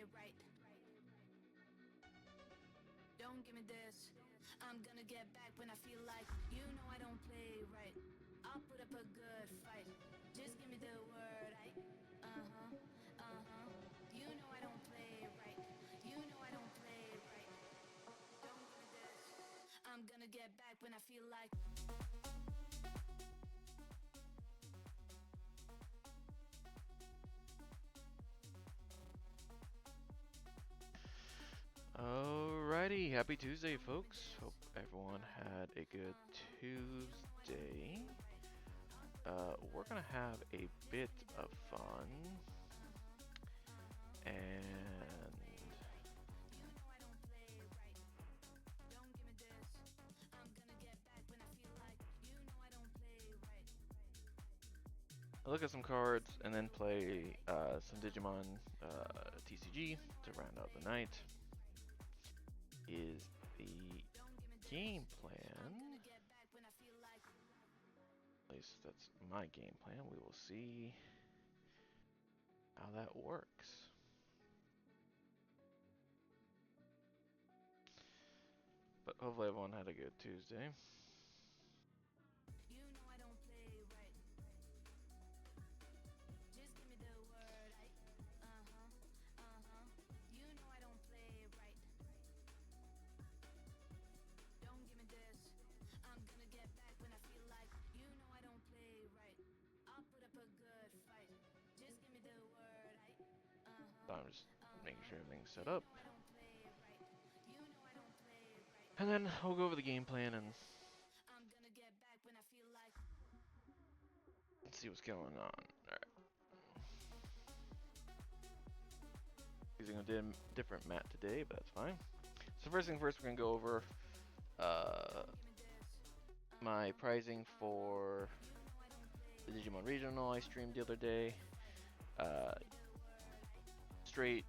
play right. Don't give me this. I'm gonna get back when I feel like. You know I don't play right. I'll put up a good fight. Just give me the word. You know I don't play right. You know I don't play right. Don't give me this. I'm gonna get back when I feel like. Alrighty, happy Tuesday, folks. Hope everyone had a good Tuesday. We're gonna have a bit of fun, and I'll look at some cards and then play some Digimon TCG to round out the night. Is the game plan? At least that's my game plan. We will see how that works. But hopefully everyone had a good Tuesday. I'm just making sure everything's set up. And then we'll go over the game plan and see what's going on. Alright. Using a different mat today, but that's fine. So first thing first, we're going to go over my pricing for the Digimon Regional I streamed the other day. Straight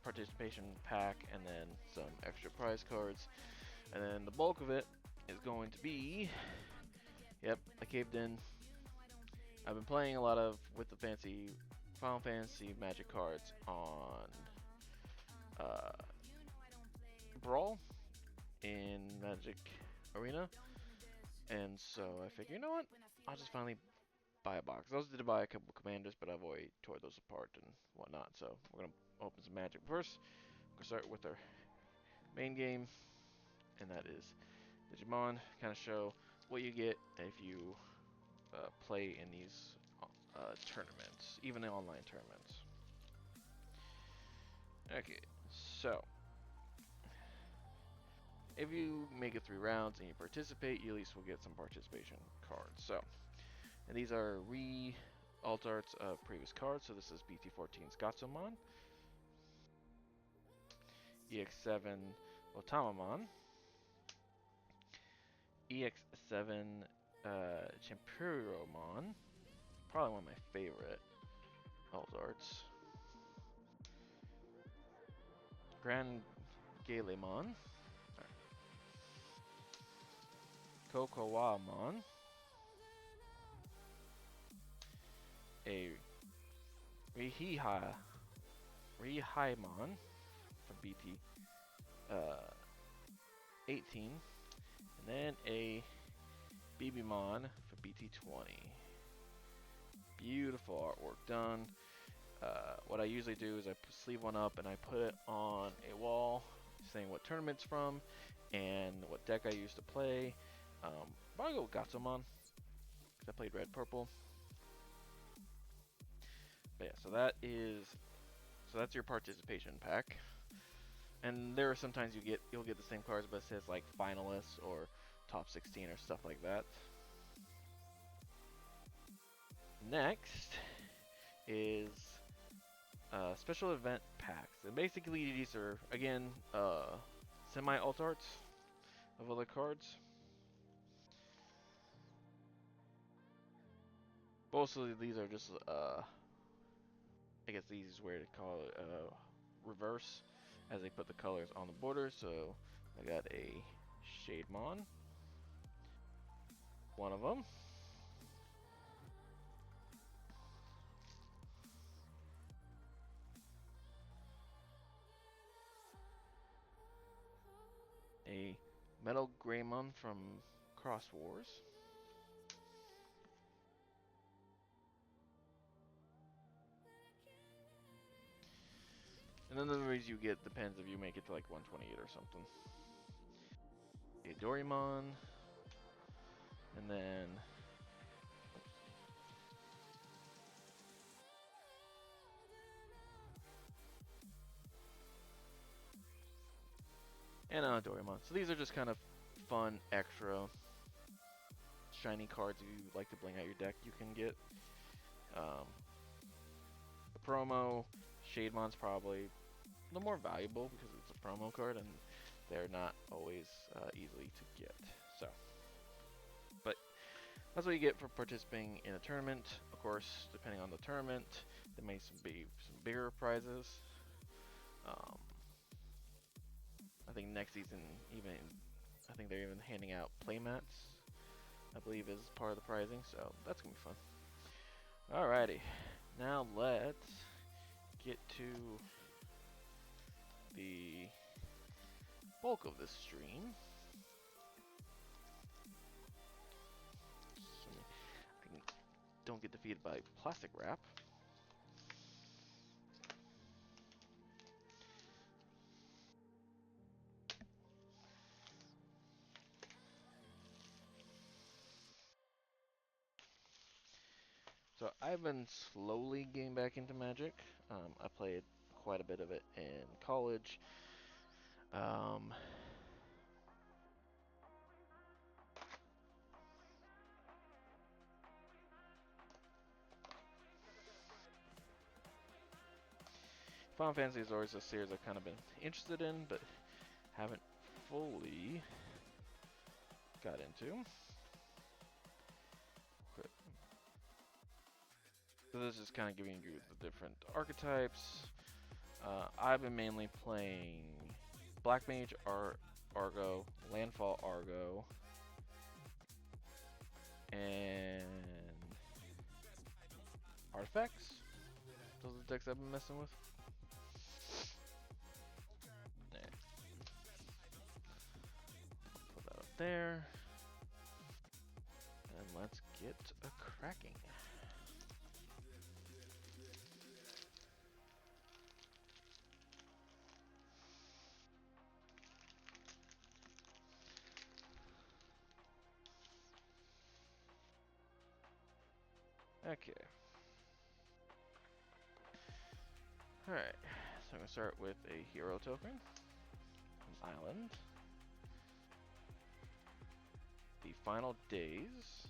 participation pack and then some extra prize cards. And then the bulk of it is going to be, yep, I caved in. I've been playing a lot with the fancy Final Fantasy Magic cards on Brawl in Magic Arena. And so I figured, you know what, I'll just finally buy a box. I was going to buy a couple commanders, but I've already tore those apart and whatnot. So we're going to open some Magic first. We're going to start with our main game, and that is Digimon. Kind of show what you get if you play in these tournaments, even the online tournaments. Okay, so if you make it 3 rounds and you participate, you at least will get some participation cards. So, and these are alt arts of previous cards. So this is BT14's Gatsumon, EX7 Otamamon, EX7 Champuromon, probably one of my favorite alt arts. Grand Galemon, Kokowamon, a Rihaimon from BT 18, and then a Bibimon for BT 20. Beautiful artwork done. What I usually do is I sleeve one up and I put it on a wall saying what tournament's from and what deck I used to play. I'll go with Gatsumon because I played red purple. But yeah, so that's your participation pack. And there are sometimes you'll get the same cards, but it says like finalists or top 16 or stuff like that. Next is special event packs, and basically these are again semi alt arts of other cards. Mostly these are just I guess the easiest way to call it reverse, as they put the colors on the border. So I got a Shademon, one of them. Metal Greymon from Cross Wars. And then the movies you get depends if you make it to like 128 or something. A Doraemon. And then... and Doraemon. So these are just kind of fun, extra, shiny cards if you like to bling out your deck you can get. The promo, Shademon's probably the more valuable because it's a promo card and they're not always easily to get. So, but that's what you get for participating in a tournament. Of course, depending on the tournament, there may be some bigger prizes. I think next season, I think they're even handing out playmats. I believe is part of the prizing, so that's gonna be fun. Alrighty, now let's get to the bulk of this stream. I don't get defeated by plastic wrap. So I've been slowly getting back into Magic. I played quite a bit of it in college. Um, Final Fantasy is always a series I've kind of been interested in, but haven't fully got into. Okay. So this is kind of giving you the different archetypes. I've been mainly playing Black Mage, Argo, Landfall Argo, and Artifacts. Those are the decks I've been messing with. There. Put that up there. And let's get a cracking. Okay. Alright. So I'm going to start with a hero token. An island. The final days.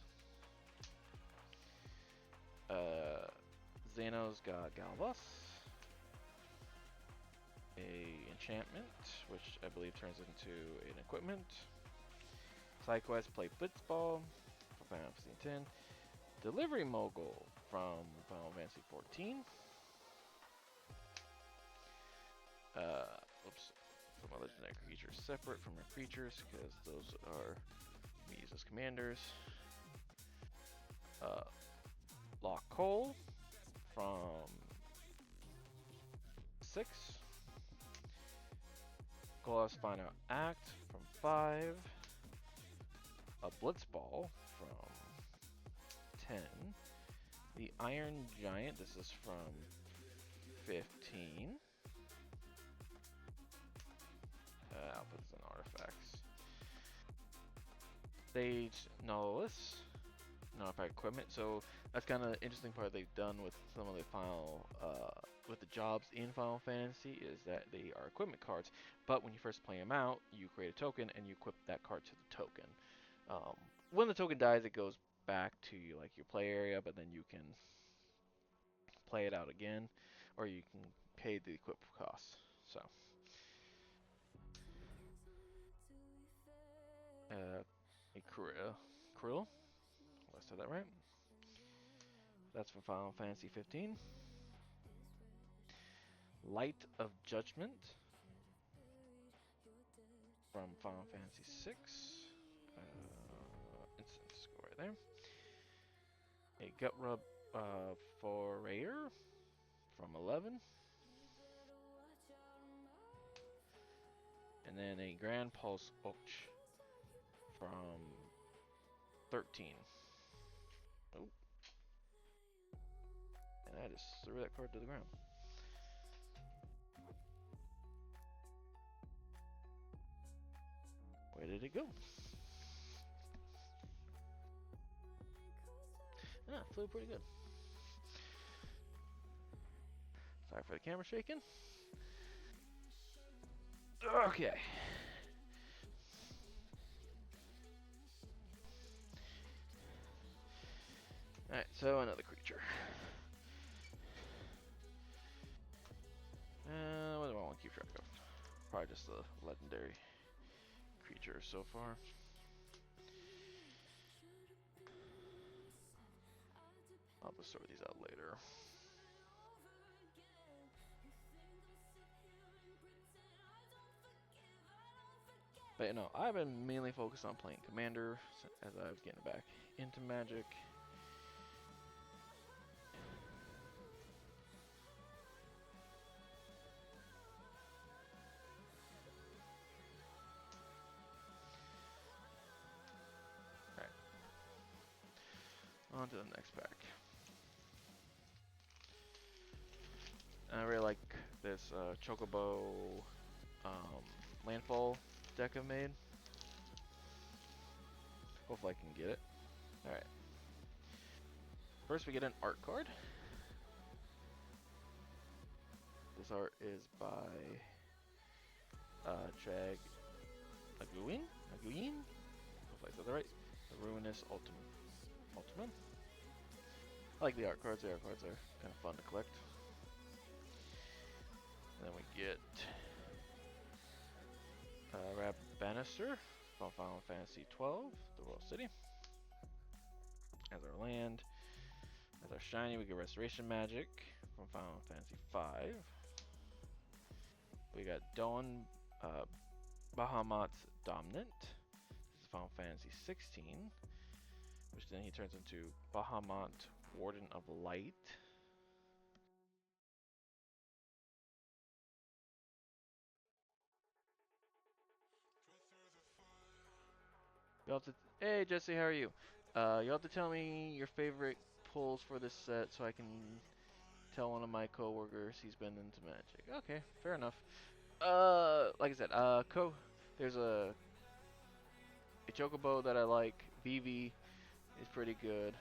Xenos got Galvas. A enchantment, which I believe turns into an equipment. Side quest, play Blitzball from Final Fantasy X. Delivery Mogul from Final Fantasy XIV. Oops. Put my legendary creatures separate from my creatures because those are used as commanders. Lock Cole from 6. Golas Final Act from 5. A Blitzball from 10. The Iron Giant, this is from 15. I'll put this in artifacts. Sage Nautilus, artifact equipment. So that's kind of the interesting part they've done with some of the final, with the jobs in Final Fantasy is that they are equipment cards. But when you first play them out, you create a token and you equip that card to the token. When the token dies, it goes back to like your play area, but then you can play it out again, or you can pay the equip costs. So. A Krill. I said that right. That's from Final Fantasy 15. Light of Judgment from Final Fantasy 6. Instance, go right there. A Gut Rub Forayer from 11. And then a Grand Pulse Och from 13. Oh, and I just threw that card to the ground. Where did it go? Ah, flew pretty good. Sorry for the camera shaking. Okay. Alright, so another creature. What do I want to keep track of? Probably just the legendary creature so far. I'll just sort these out later. But you know, I've been mainly focused on playing Commander as I was getting back into Magic. Alright, on to the next pack. And I really like this Chocobo Landfall deck I've made. Hopefully I can get it. Alright. First we get an art card. This art is by Chag Aguin? Hopefully I said that right. The Ruinous Ultimum. I like the art cards. The art cards are kind of fun to collect. And then we get Rab Bannister from Final Fantasy XII, the Royal City. As our land. As our shiny, we get Restoration Magic from Final Fantasy V. We got Dawn Bahamut's Dominant. This is Final Fantasy 16. Which then he turns into Bahamut Warden of Light. You have to. Hey Jesse, how are you? You have to tell me your favorite pulls for this set so I can tell one of my coworkers he's been into Magic. Okay, fair enough. Like I said, there's a Chocobo that I like. Vivi is pretty good.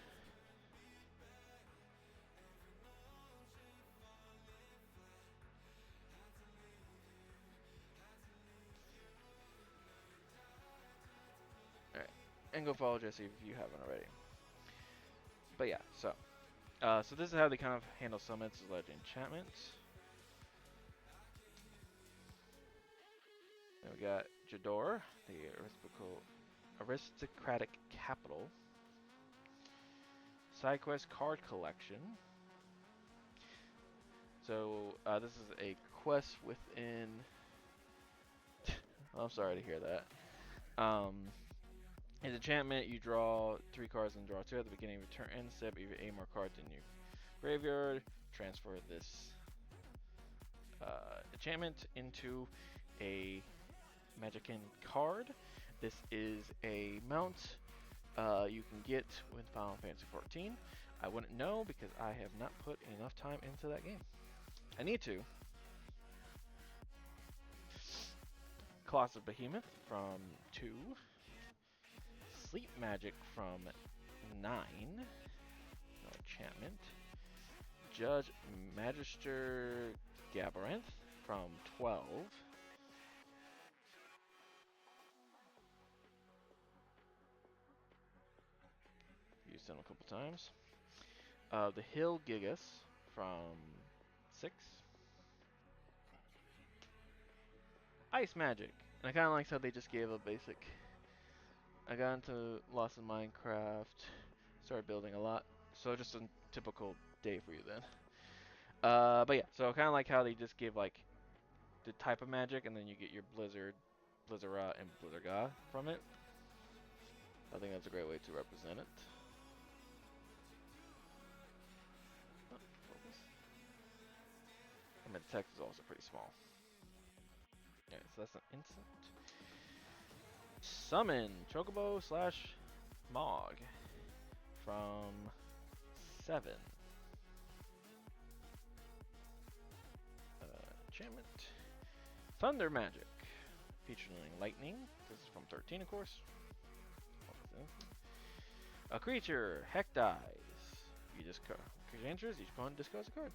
Alright, and go follow Jesse if you haven't already. But yeah, so this is how they kind of handle summons, legend enchantments. Then we got Jador, the aristocratic capital. Side quest card collection. So this is a quest within. I'm sorry to hear that. In enchantment, you draw 3 cards and draw 2 at the beginning of your turn. End step, if you aim more cards in your graveyard, transfer this enchantment into a Magician card. This is a mount you can get with Final Fantasy XIV. I wouldn't know because I have not put enough time into that game. I need to. Colossal Behemoth from 2. Sleep Magic from 9. No enchantment. Judge Magister Gabarinth from 12. Used him a couple times. The Hill Gigas from 6. Ice Magic. And I kind of like how they just gave a basic. I got into Lost in Minecraft, started building a lot. So just a typical day for you then. But yeah, so kind of like how they just give like the type of magic, and then you get your Blizzard, Blizzara, and Blizzarga from it. I think that's a great way to represent it. Oh, focus. I mean, the text is also pretty small. Okay, so that's an instant. Summon Chocobo slash Mog from 7. Enchantment. Thunder Magic. Featuring Lightning. This is from 13, of course. A creature. Heck dies. You discard. Creature enters. Each opponent discards a card.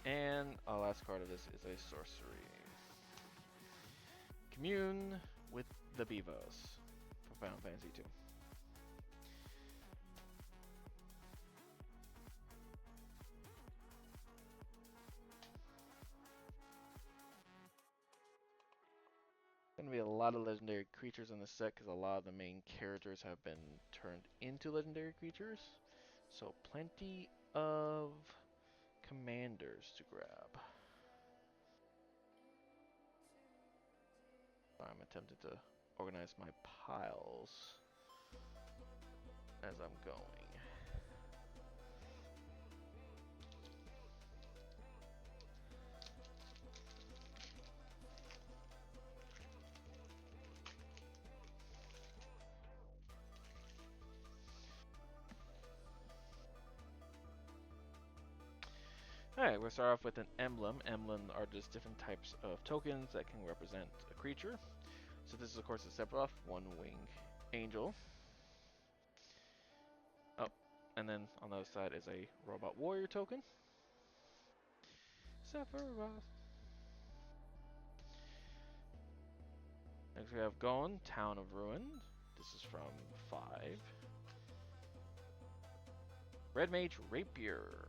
And our last card of this is a sorcery. Commune with the Beavos for Final Fantasy 2. Gonna be a lot of legendary creatures in this set because a lot of the main characters have been turned into legendary creatures. So plenty of commanders to grab. I'm attempting to organize my piles as I'm going. Alright, we'll start off with an emblem. Emblems are just different types of tokens that can represent a creature. So this is of course a Sephiroth, one wing angel. Oh, and then on the other side is a robot warrior token. Sephiroth. Next we have Gon, Town of Ruin. This is from 5. Red Mage Rapier.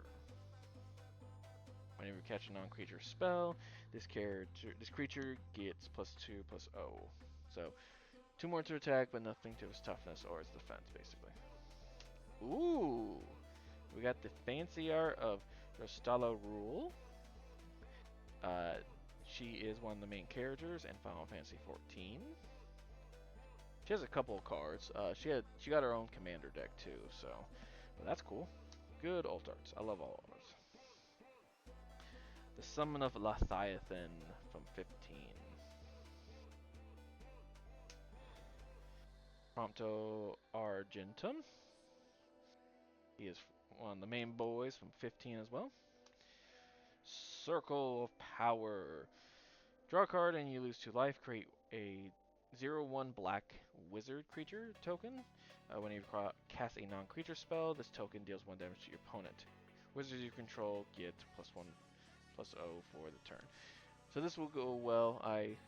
Whenever you catch a non-creature spell, this creature gets +2/+0. So 2 more to attack, but nothing to his toughness or his defense, basically. Ooh, we got the fancy art of Rostala Rule. She is one of the main characters in Final Fantasy 14. She has a couple of cards. She got her own commander deck too, so but that's cool. Good alt arts. I love all arts. The Summon of Lathiathan from 15. Prompto Argentum. He is one of the main boys from 15 as well. Circle of Power. Draw a card and you lose 2 life. Create a 0/1 black wizard creature token. When you cast a non-creature spell, this token deals 1 damage to your opponent. Wizards you control get +1/+0 for the turn. So this will go well. I've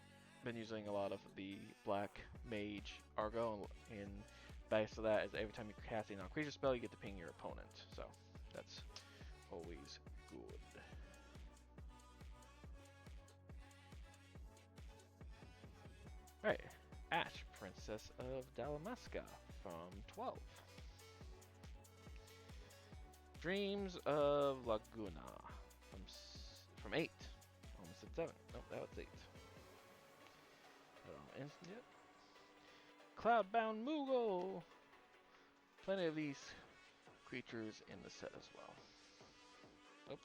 been using a lot of the black mage Argo, and base of that is every time you cast a non-creature spell, you get to ping your opponent. So that's always good. Alright, Ash, Princess of Dalamasca from 12. Dreams of Laguna from 8. Almost at 7. Nope, that was 8. Hold on, instant yet. Cloudbound Moogle! Plenty of these creatures in the set as well. Oh.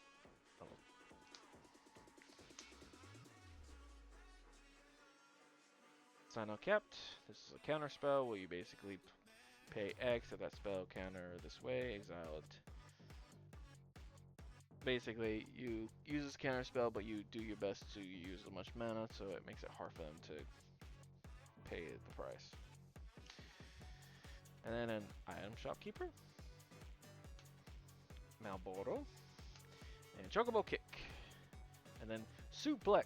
Sign out capped. This is a counter spell where you basically pay X if that spell counter this way, exile it. Basically, you use this counter spell, but you do your best to use as much mana, so it makes it hard for them to pay the price. And then an item shopkeeper, Malboro, and Chocobo Kick, and then Suplex.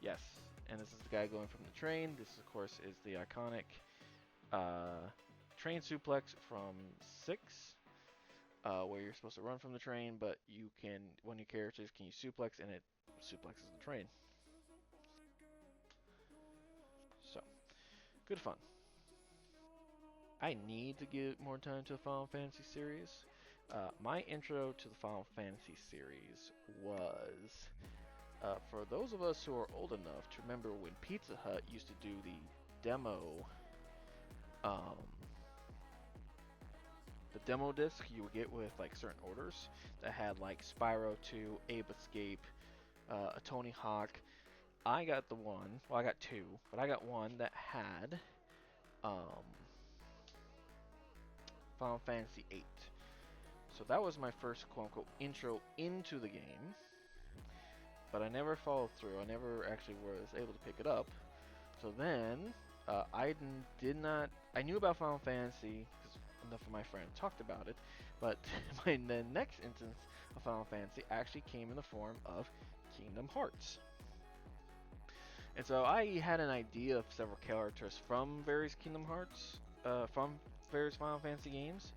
Yes, and this is the guy going from the train. This, of course, is the iconic train suplex from 6, where you're supposed to run from the train, but you can, one of your characters can use suplex, and it suplexes the train. So, good fun. I need to give more time to the Final Fantasy series. My intro to the Final Fantasy series was for those of us who are old enough to remember when Pizza Hut used to do the demo disc you would get with like certain orders that had like Spyro 2, Ape Escape, a Tony Hawk, I got the one. Well, I got two, but I got one that had um, Final Fantasy VIII. So that was my first quote unquote intro into the game, but I never followed through. I never actually was able to pick it up. So then did not. I knew about Final Fantasy because enough of my friend talked about it, but the next instance of Final Fantasy actually came in the form of Kingdom Hearts. And so I had an idea of several characters from various Kingdom Hearts, from various Final Fantasy games,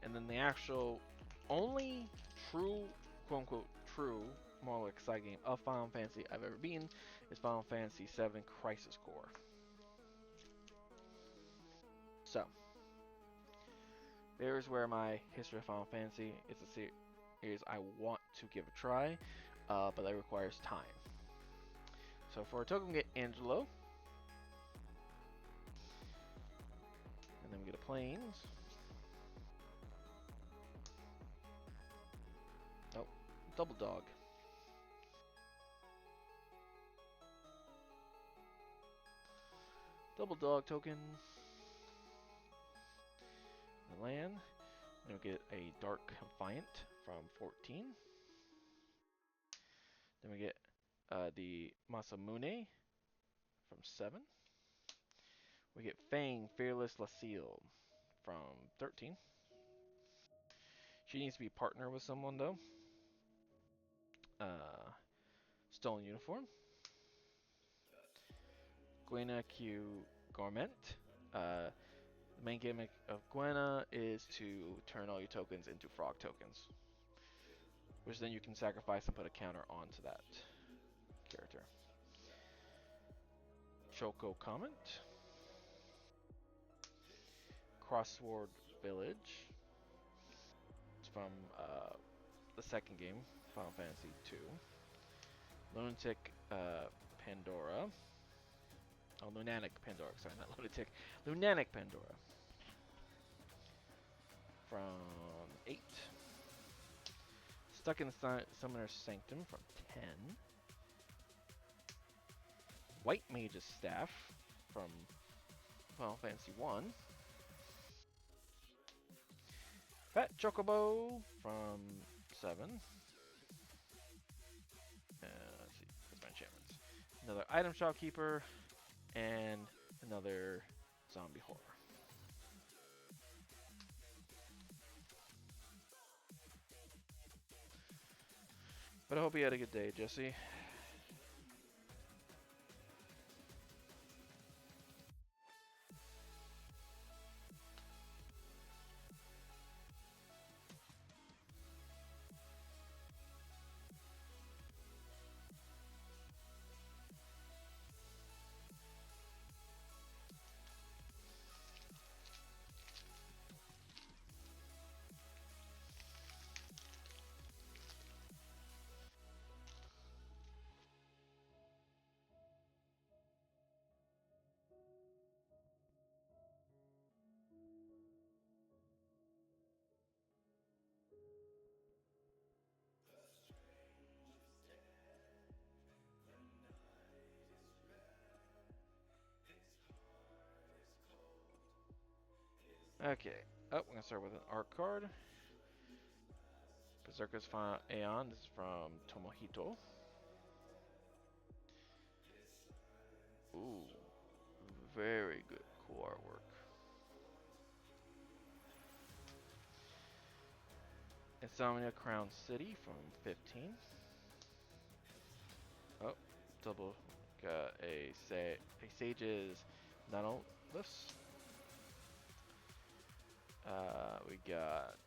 and then the actual only true, quote unquote, true, more like side game of Final Fantasy I've ever been is Final Fantasy VII Crisis Core. So, there's where my history of Final Fantasy is a series I want to give a try, but that requires time. So for a token, we get Angelo, and then we get a Plains. Oh, Double Dog. Double Dog token. The land. Then we get a Dark Confiant from 14. Then we get the Masamune from 7. We get Fang Fearless Lacille from 13. She needs to be partnered with someone though. Stolen Uniform. Gwena Q Garment. The main gimmick of Gwena is to turn all your tokens into frog tokens, which then you can sacrifice and put a counter onto that character. Choco Comment. Crossword Village. It's from the second game, Final Fantasy II. Lunatic Pandora. Oh, Lunanic Pandora. Sorry, not Lunatic. Lunanic Pandora. From 8. Stuck in the Summoner's Sanctum from 10. White Mage's Staff from Final Fantasy 1. Fat Chocobo from 7. Let's see, what's my enchantments? Another Item Shopkeeper, and another Zombie Horror. But I hope you had a good day, Jesse. Okay. Oh, we're gonna start with an art card. Berserker's Final Aeon. This is from Tomohito. Ooh, very good, cool artwork. Insomnia Crown City from 15. Oh, double. Got a Sage's Nautilus. We got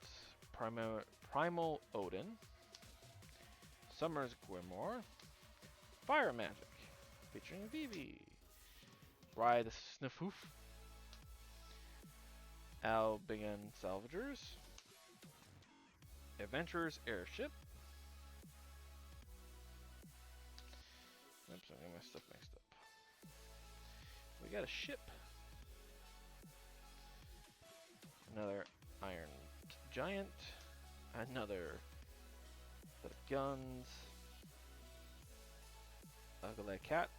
Primal Odin. Summer's Grimoire. Fire Magic. Featuring Vivi. Ride the Snifoof. Albion Salvagers. Adventurer's Airship. Oops, I got my stuff mixed up. We got a ship. Another Iron Giant. Another set of guns. Ugly Cat.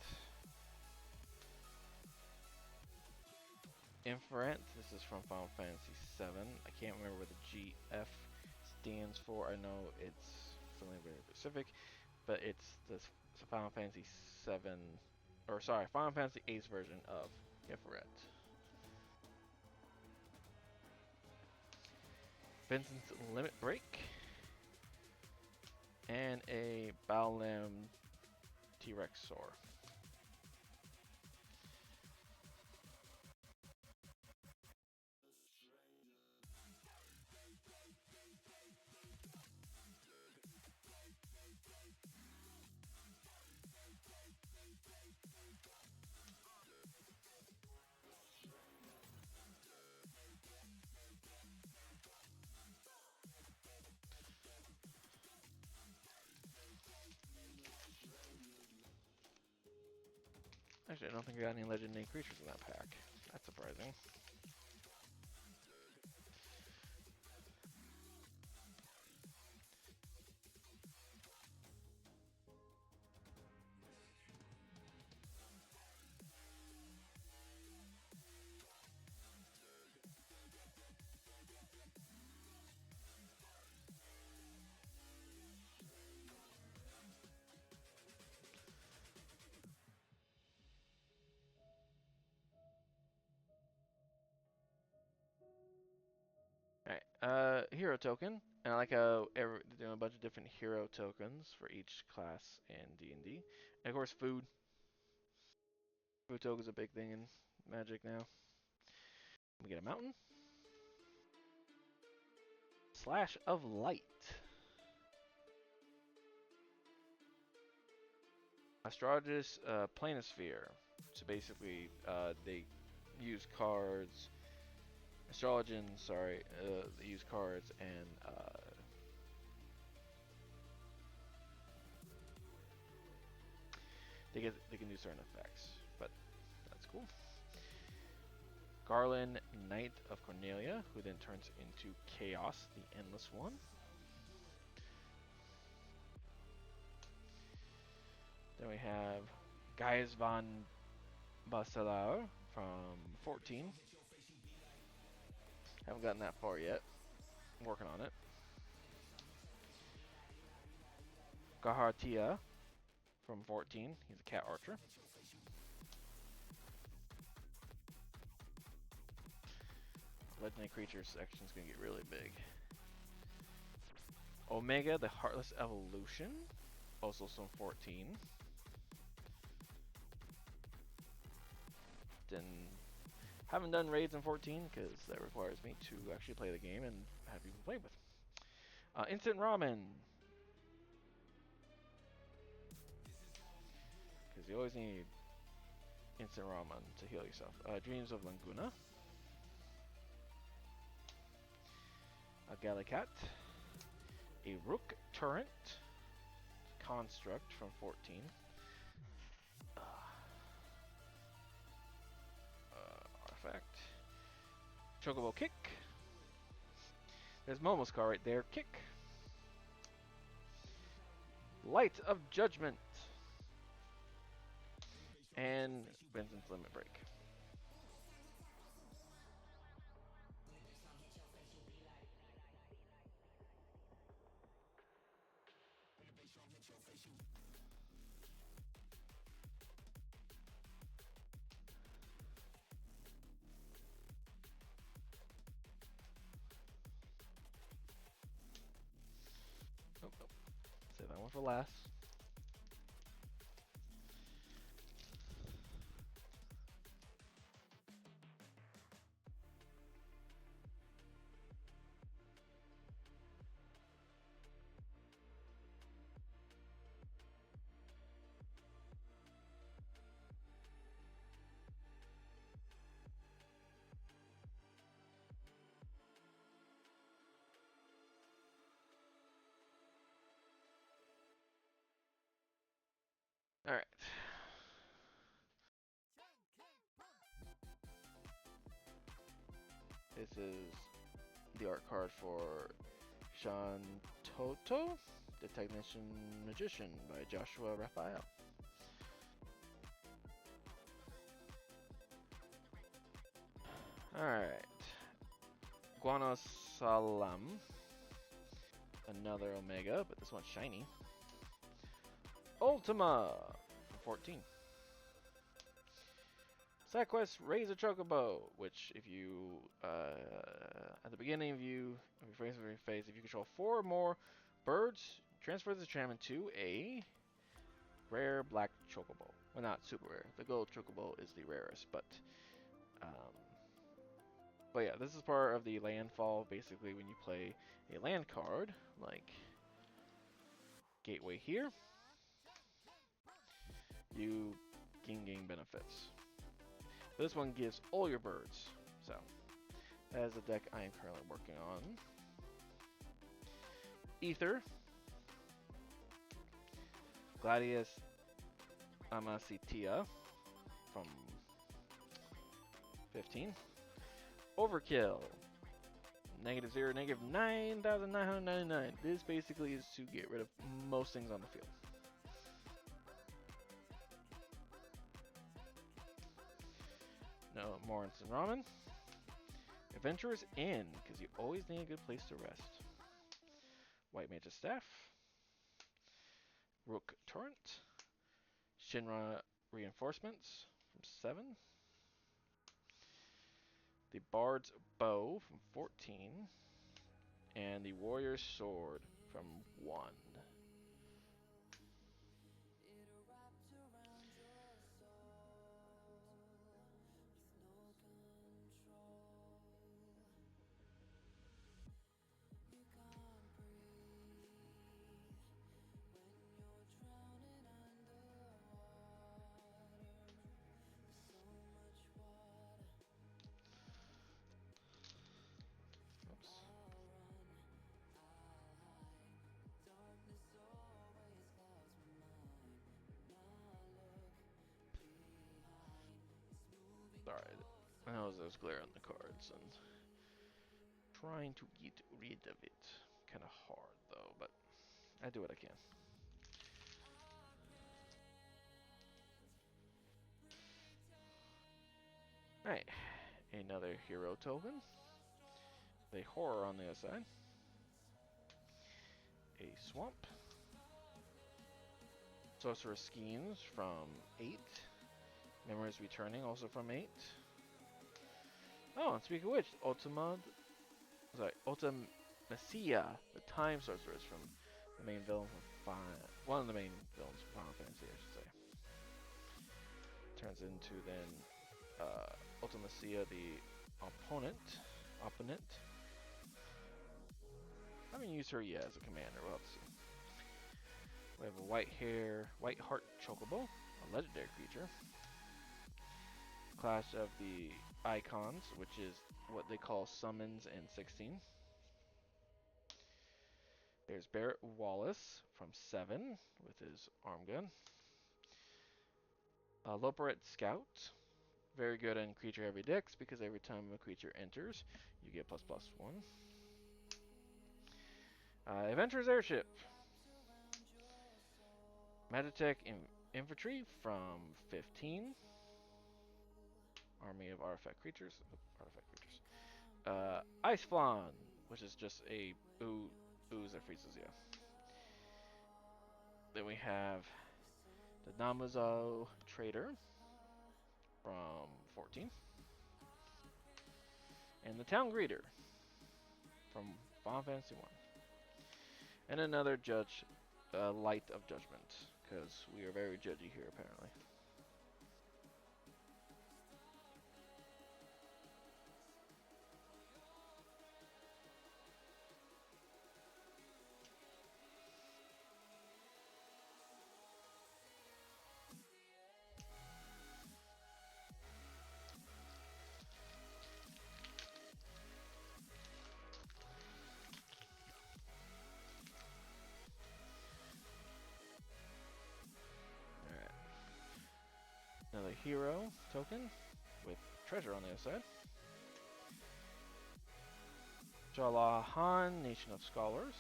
Inferent. This is from Final Fantasy VII. I can't remember what the GF stands for. I know it's something very specific, but it's this Final Fantasy VII, or sorry, Final Fantasy VIII's version of Inferent. Vincent's Limit Break, and a Balam T-Rex Soar. Actually, I don't think I got any legendary creatures in that pack. That's surprising. Alright, hero token. And I like how they're doing a bunch of different hero tokens for each class in D&D. And of course, food. Food token is a big thing in Magic now. We get a mountain. Slash of Light. Astrologist Planisphere. So basically, they use cards. Astrologians, sorry, they use cards and they can do certain effects, but that's cool. Garland, Knight of Cornelia, who then turns into Chaos, the Endless One. Then we have Gaius von Bastelar from 14. Haven't gotten that far yet. I'm working on it. Gahartia from 14. He's a cat archer. Legendary creature section is going to get really big. Omega, the Heartless Evolution, also some 14. Then haven't done raids in 14 because that requires me to actually play the game and have people play with. Instant Ramen, because you always need instant ramen to heal yourself. Dreams of Laguna, a Gallicat, a Rook Turret, Construct from 14. Artifact. Chocobo Kick. There's Momo's car right there. Kick. Light of Judgment. And Vincent's Limit Break. Oh, oh. Save that one for last. Alright. This is the art card for Shantoto, the Technician Magician by Joshua Raphael. Alright. Guanosalam. Another Omega, but this one's shiny. Ultima! 14. Side quest, raise a chocobo, which if you, at the beginning of your phase, if you control 4 or more birds, transfer this enchantment to a rare black chocobo. Well, not super rare. The gold chocobo is the rarest, um, but yeah, this is part of the landfall. Basically, when you play a land card, like Gateway here, you can gain benefits. This one gives all your birds. So, that is the deck I am currently working on. Ether, Gladius Amasitia from 15. Overkill, -0, -9,999. This basically is to get rid of most things on the field. No more instant ramen. Adventurer's Inn, because you always need a good place to rest. White Mage's Staff. Rook Torrent. Shinra Reinforcements from 7. The Bard's Bow from 14. And the Warrior's Sword from 1. Oops. Sorry, I know there's glare on the cards and trying to get rid of it. Kind of hard though, but I do what I can. Alright, another hero token. The horror on the other side. A swamp. Sorcerer's Schemes from 8. Memories Returning also from 8. Oh, and speaking of which, Ultimacia, the Time Sorceress from the main villain from 5. One of the main villains from Final Fantasy, I should say. Turns into then Ultimacia, the opponent. I haven't used her yet as a commander. We'll have to see. We have a White Heart Chocobo, a legendary creature. Clash of the Icons, which is what they call summons in 16. There's Barrett Wallace from 7 with his arm gun. Loporet Scout, very good in creature heavy decks because every time a creature enters, you get ++1. Adventurer's Airship. Magitech Infantry from 15. Army of Artifact Creatures. Ice Flan, which is just a ooze that freezes you. Then we have the Namazo Trader from 14. And the Town Greeter from Final Fantasy 1. And another Judge, Light of Judgment, because we are very judgy here apparently. Alright. Another hero token with treasure on the other side. Jalahan, Nation of Scholars.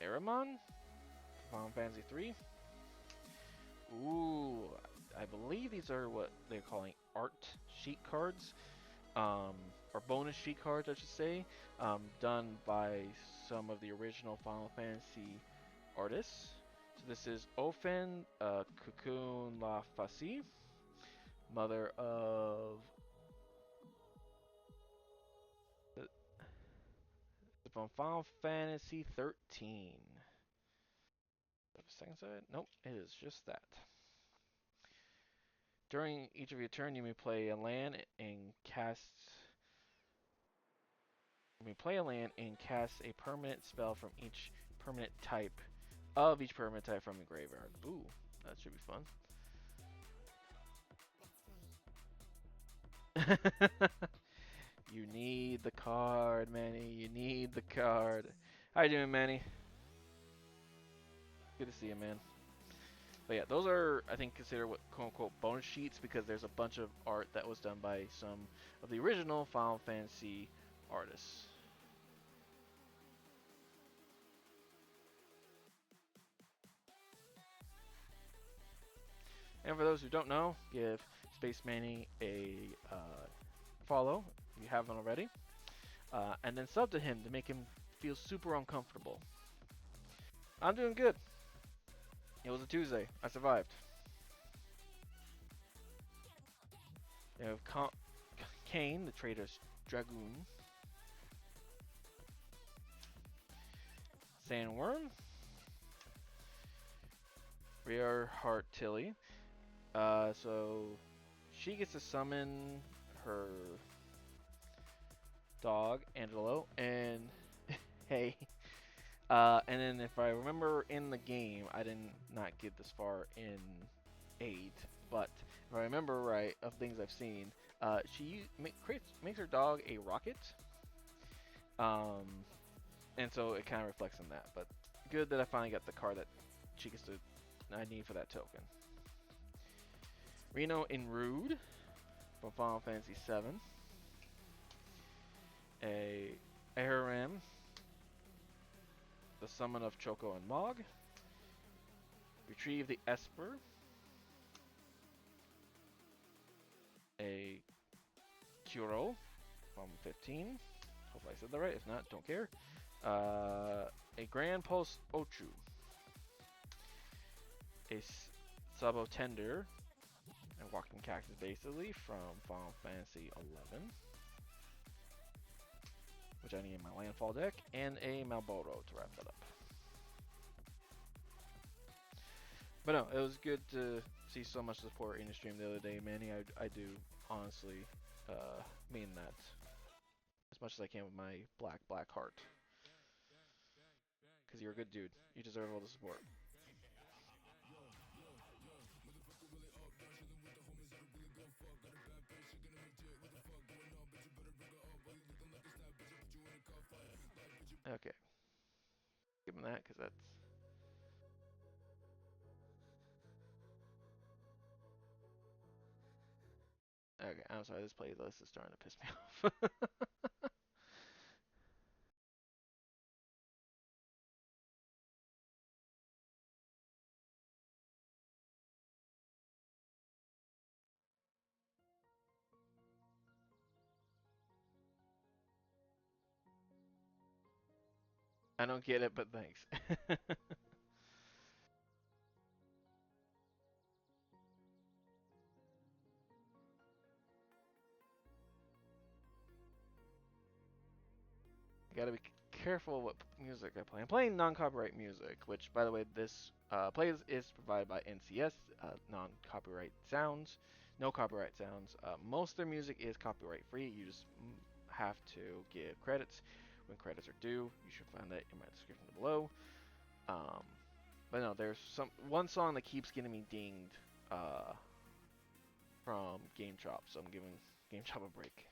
Aramon, Final Fantasy 3. Ooh, I believe these are what they're calling art sheet cards, or bonus sheet cards, I should say, done by some of the original Final Fantasy artists. So this is Ofen Cocoon La Fassi, mother of from Final Fantasy 13. Second side? Nope, it is just that. During each of your turn, you may play a land and cast. You may play a land and cast a permanent spell from each permanent type of each permanent type from the graveyard. Ooh, that should be fun. You need the card, Manny. You need the card. How you doing, Manny? Good to see you, man. But yeah, those are, I think, considered what quote-unquote bonus sheets because there's a bunch of art that was done by some of the original Final Fantasy artists. And for those who don't know, give Space Manny a follow if you haven't already. And then sub to him to make him feel super uncomfortable. I'm doing good. It was a Tuesday. I survived. You have Kane, the traitor's dragoon. Sandworm. Rear Heart Tilly. So she gets to summon her dog, Angelo, and hey. And then if I remember in the game, I did not get this far in 8, but if I remember right of things I've seen, she makes her dog a rocket. And so it kind of reflects on that. But good that I finally got the card that she gets to. I need for that token. Reno in Rude from Final Fantasy VII. A Aram, the summon of Choco and Mog. Retrieve the Esper. A Kuro from 15. Hopefully I said that right. If not, don't care. A Grand Pulse Ochu. A Sabo Tender. And Walking Cactus basically from Final Fantasy 11. Which I need in my landfall deck. And a Malboro to wrap that up. But no, it was good to see so much support in the stream the other day, Manny. I do honestly mean that as much as I can with my black heart. Because you're a good dude. You deserve all the support. Okay. Give him that, because that's... Okay, I'm sorry, this playlist is starting to piss me off. I don't get it, but thanks. I gotta be careful what music I play. I'm playing non-copyright music, which, by the way, this playlist is provided by NCS, non-copyright sounds, no copyright sounds. Most of their music is copyright free. You just have to give credits when credits are due. You should find that in my description below. But no, there's one song that keeps getting me dinged from Game Chop, so I'm giving Game Chop a break.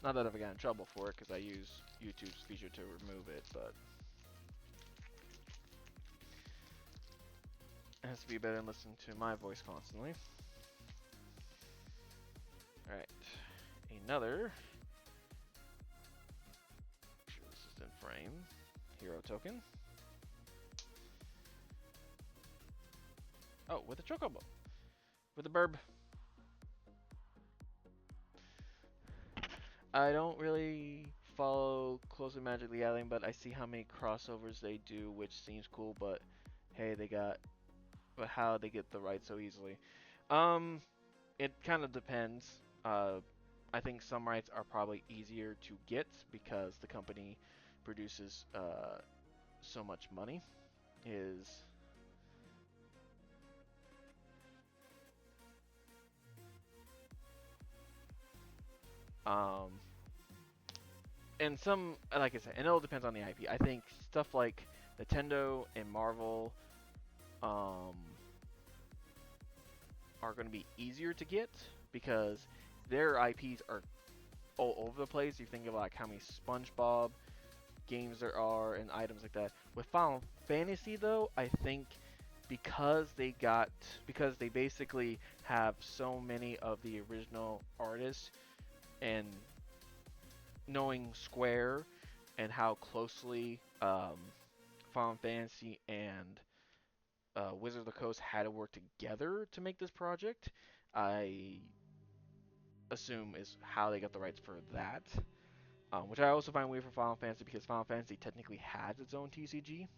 Not that I've ever got in trouble for it, because I use YouTube's feature to remove it, but it has to be better than listening to my voice constantly. Alright, another. Make sure this is in frame. hero token. Oh, with a chocobo. With a burb. I don't really follow closely Magic the Gathering, but I see how many crossovers they do, which seems cool, but hey, but how they get the rights so easily. Um, it kind of depends. I think some rights are probably easier to get because the company produces so much money. Is um, and some, like I said, and it all depends on the IP. I think stuff like Nintendo and Marvel um, are going to be easier to get because their IPs are all over the place. You think of like how many SpongeBob games there are and items like that. With Final Fantasy though, I think because they basically have so many of the original artists and knowing Square and how closely Final Fantasy and Wizard of the Coast had to work together to make this project, I assume is how they got the rights for that. Which I also find weird for Final Fantasy because Final Fantasy technically has its own TCG.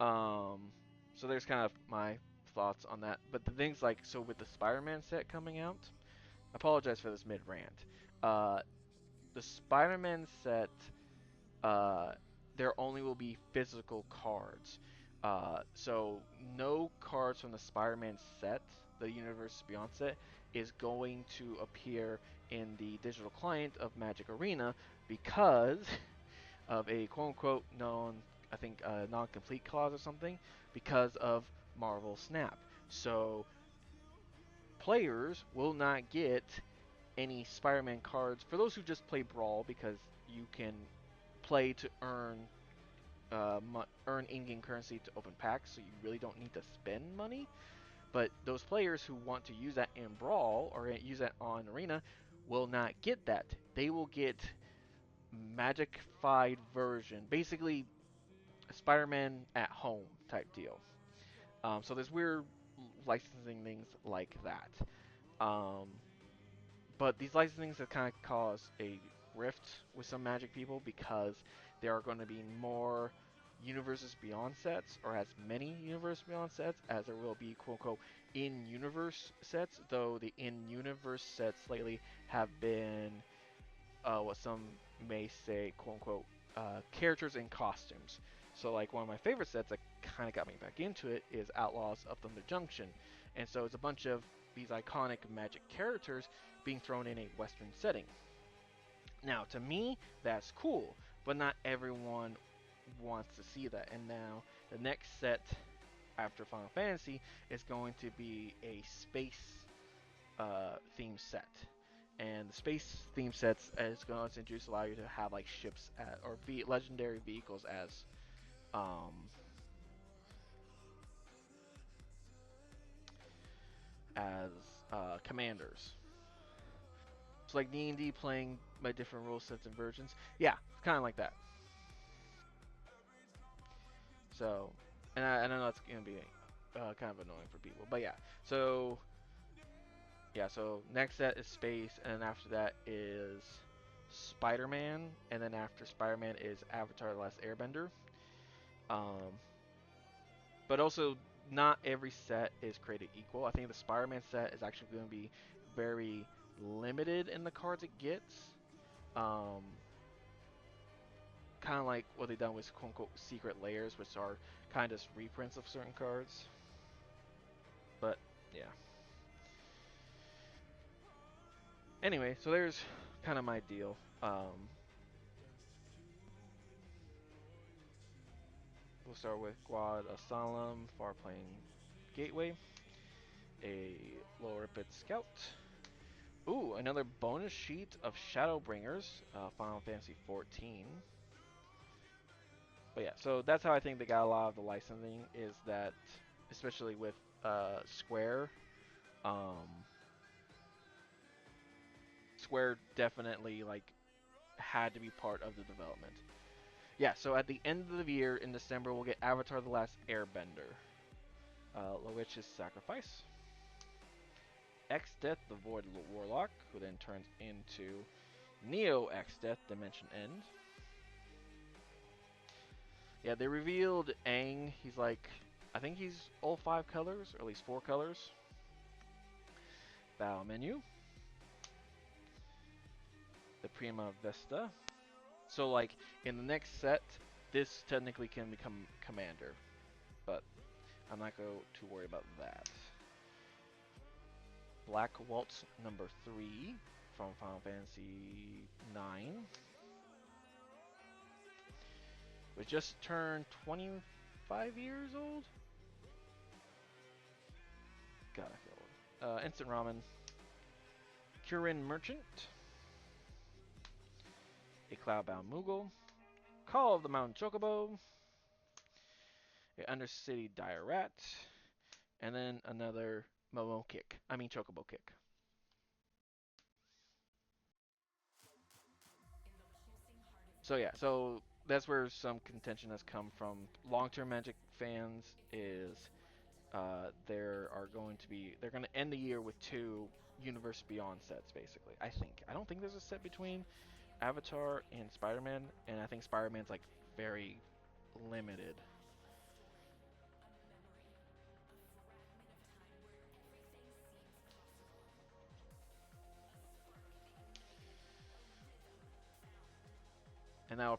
Um, so there's kind of my thoughts on that. But the things like so with the Spider-Man set coming out, I apologize for this mid rant. Uh, the Spider-Man set, uh, there only will be physical cards. So no cards from the Spider-Man set, the Universe Beyond set, is going to appear in the digital client of Magic Arena because of a quote unquote I think non-complete clause or something because of Marvel Snap. So players will not get any Spider-Man cards for those who just play Brawl because you can play to earn in-game currency to open packs, so you really don't need to spend money. But those players who want to use that in Brawl or use that on Arena will not get that. They will get Magic-fied version, basically Spider-Man at home type deal. So there's weird licensing things like that. Um, but these licensings have kind of caused a rift with some Magic people because there are going to be more Universes Beyond sets, or as many Universe Beyond sets as there will be quote unquote in universe sets, though the in universe sets lately have been what some may say, quote unquote, characters in costumes. So, like, one of my favorite sets that kind of got me back into it is Outlaws of Thunder Junction. And so it's a bunch of these iconic Magic characters being thrown in a Western setting. Now, to me, that's cool, but not everyone wants to see that. And now, the next set after Final Fantasy is going to be a space theme set. And the space theme sets is going to introduce allow you to have like ships or legendary vehicles um, as commanders. So like D&D playing by different rule sets and versions. Yeah, kind of like that. So, and I know it's gonna be kind of annoying for people, but yeah. So yeah, so next set is space, and then after that is Spider-Man, and then after Spider-Man is Avatar: The Last Airbender. Um, but also, not every set is created equal. I think the Spider-Man set is actually going to be very limited in the cards it gets. Um, kind of like what they've done with quote unquote secret layers, which are kind of just reprints of certain cards. But yeah. Anyway, so there's kind of my deal. We'll start with Quad Asylum, Farplane Gateway, a lower bit Scout. Ooh, another bonus sheet of Shadowbringers, Final Fantasy 14. But yeah, so that's how I think they got a lot of the licensing is that, especially with Square, um, Square definitely like had to be part of the development. Yeah, so at the end of the year in December, we'll get Avatar: The Last Airbender, which is Sacrifice. X Death, the Void Warlock, who then turns into Neo X Death, Dimension End. Yeah, they revealed Aang. He's like, I think he's all 5 colors, or at least 4 colors. Battle menu. The Prima Vesta. So, like, in the next set, this technically can become Commander, but I'm not going to worry about that. Black Waltz number 3 from Final Fantasy 9. Was just turned 25 years old? God, I feel old. Instant Ramen. Kirin Merchant. A Cloudbound Moogle. Call of the Mountain Chocobo. A Undercity Dire Rat. And then another Momo Kick. I mean Chocobo Kick. So yeah, so that's where some contention has come from. Long-term Magic fans is there are going to be they're going to end the year with 2 Universe Beyond sets basically. I don't think there's a set between Avatar and Spider-Man, and I think Spider-Man's like very limited. And that will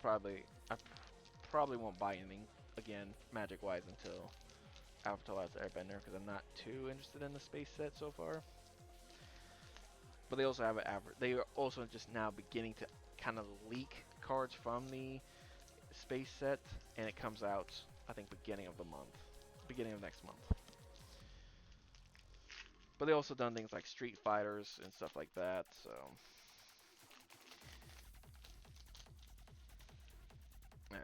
I probably won't buy anything again Magic wise until Avatar: Last Airbender because I'm not too interested in the space set so far. But they also have they are also just now beginning to kind of leak cards from the space set, and it comes out I think beginning of the month, beginning of next month. But they also done things like Street Fighters and stuff like that. So, all right.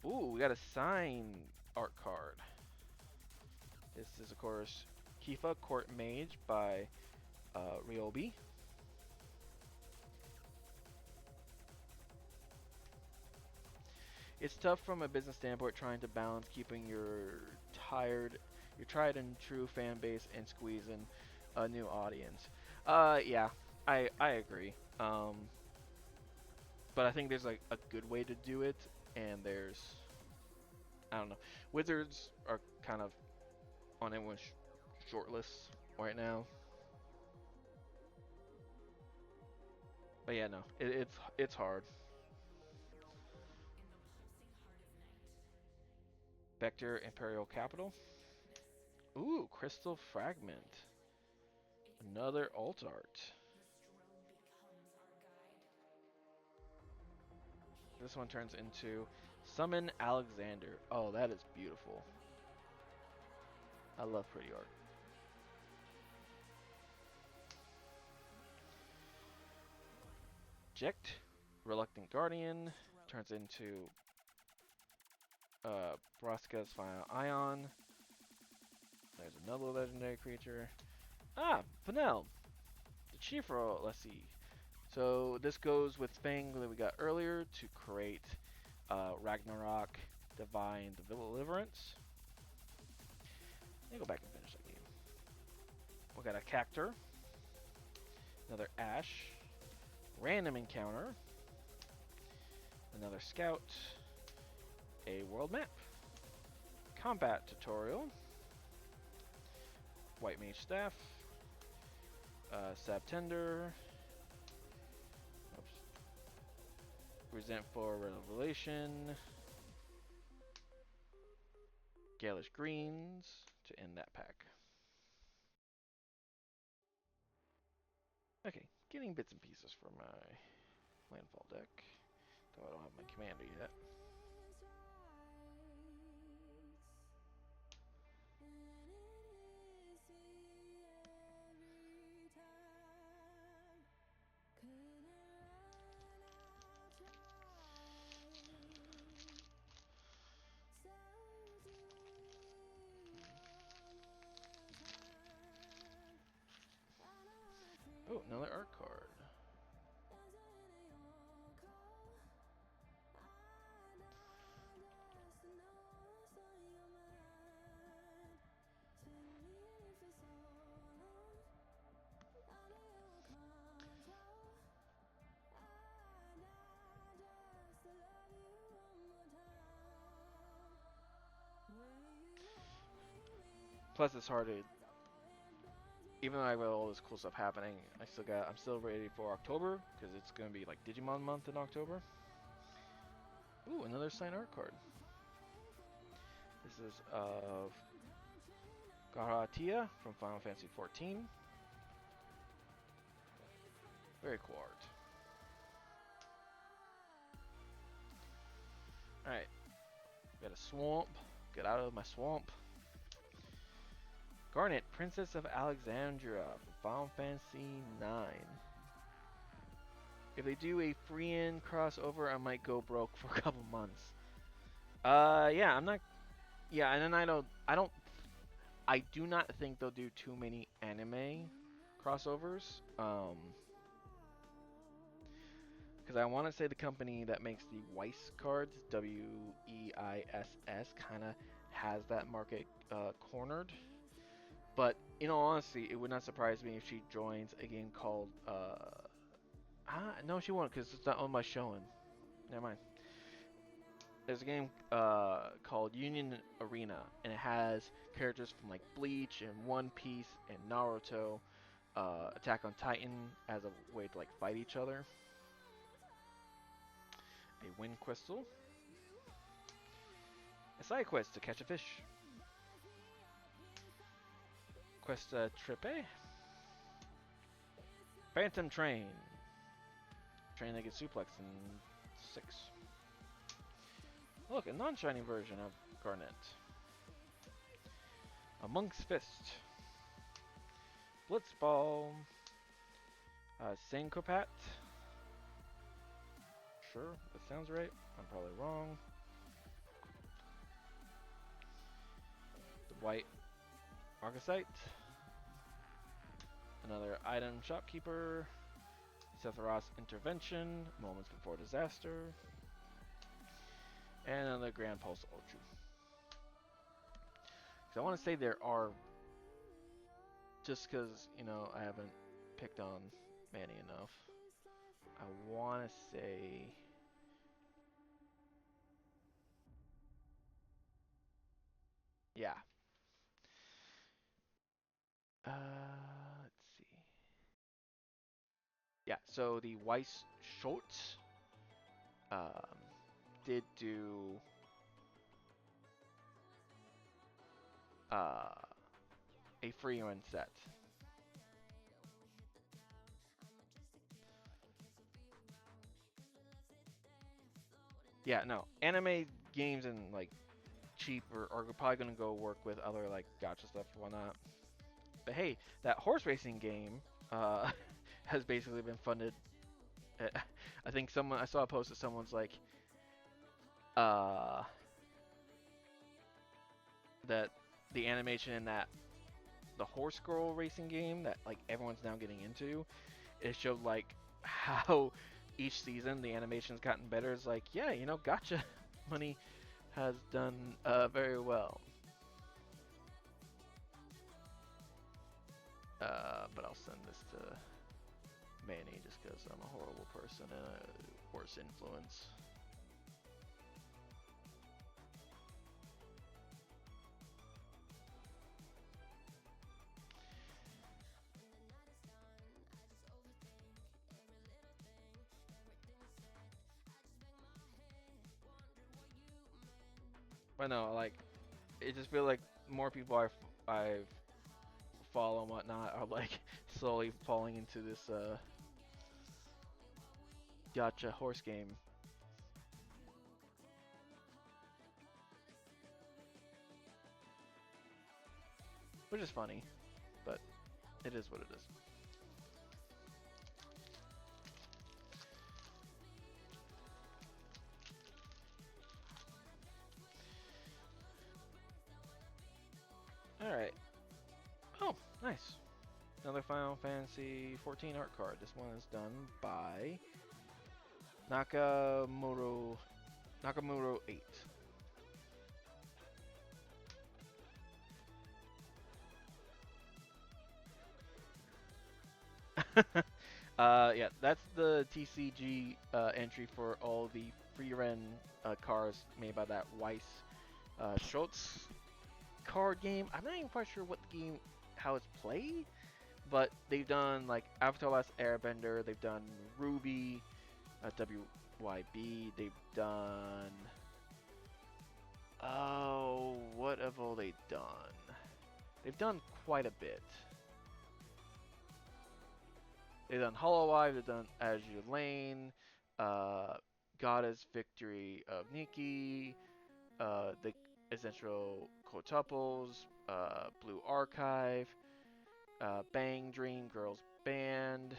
Ooh, ooh, we got a sign art card. This is of course Kifa Court Mage by Ryobi. It's tough from a business standpoint trying to balance keeping your tried and true fan base and squeezing a new audience. Yeah, I agree. But I think there's like a good way to do it, and there's I don't know. Wizards are kind of on everyone's short list right now. But yeah, no, it's hard. Vector Imperial Capital. Ooh, Crystal Fragment. Another alt art. This one turns into Summon Alexander. Oh, that is beautiful. I love pretty art. Eject. Reluctant Guardian. Turns into Braska's Final Ion. There's another legendary creature. Ah, Vanel. The Chiefro, let's see. So this goes with thing that we got earlier to create Ragnarok Divine Deliverance. Let me go back and finish that game. We got a Cactor, another Ash, Random Encounter, another Scout, a World Map, Combat Tutorial, White Mage Staff, Sabtender, Resentful Revelation, Galish Greens to end that pack. Okay, getting bits and pieces for my landfall deck, though I don't have my commander yet. Oh, another art card. Plus, it's hard to, even though I have all this cool stuff happening, I'm still ready for October because it's gonna be like Digimon month in October. Ooh, another signed art card. This is of Garatia from Final Fantasy XIV. Very cool art. Alright, got a swamp. Get out of my swamp. Garnet, Princess of Alexandria from Final Fantasy IX. If they do a free-in crossover, I might go broke for a couple months. Yeah, I'm not. Yeah, and then I do not think they'll do too many anime crossovers. Because I want to say the company that makes the Weiss cards, Weiss, kind of has that market cornered. But in all honesty, it would not surprise me if she joins a game called. No, she won't because it's not owned by Shonen. Never mind. There's a game called Union Arena, and it has characters from like Bleach and One Piece and Naruto, Attack on Titan as a way to like fight each other. A wind crystal. A side quest to catch a fish. Quest Trippe. Phantom Train. Train that gets suplexed in 6. Look, a non-shiny version of Garnet. A Monk's Fist. Blitzball. Syncopat. Sure, that sounds right. I'm probably wrong. The White Arcosite. Another item shopkeeper. Sephiroth's Intervention. Moments Before Disaster. And another Grand Pulse Ultra. So I want to say there are, just because, you know, I haven't picked on Manny enough, I want to say, yeah. Let's see. Yeah, so the Weiss Schultz um, did do a free run set. Yeah, no, anime games and like cheap are probably gonna go work with other like gacha stuff and whatnot. But hey, that horse racing game has basically been funded. I think I saw a post that someone's like, uh, that the animation in that the horse girl racing game that like everyone's now getting into, it showed like how each season the animation's gotten better. It's like, yeah, you know, gotcha money has done very well. But I'll send this to Manny just because I'm a horrible person and a worse influence. I know, like, it just feels like more people I follow and whatnot are like slowly falling into this gacha horse game. Which is funny, but it is what it is. Alright. Oh, nice. Another Final Fantasy 14 art card. This one is done by Nakamuro 8. Yeah, that's the TCG entry for all the free run cards made by that Weiss Schultz card game. I'm not even quite sure what the game, how it's played, but they've done like Avatar: Last Airbender. They've done Ruby, WYB. They've done. Oh, what have all they done? They've done quite a bit. They've done Hollow Eye, they've done Azure Lane, uh, Goddess Victory of Nikki, the Essential Quintuples, Blue Archive, Bang Dream Girls Band,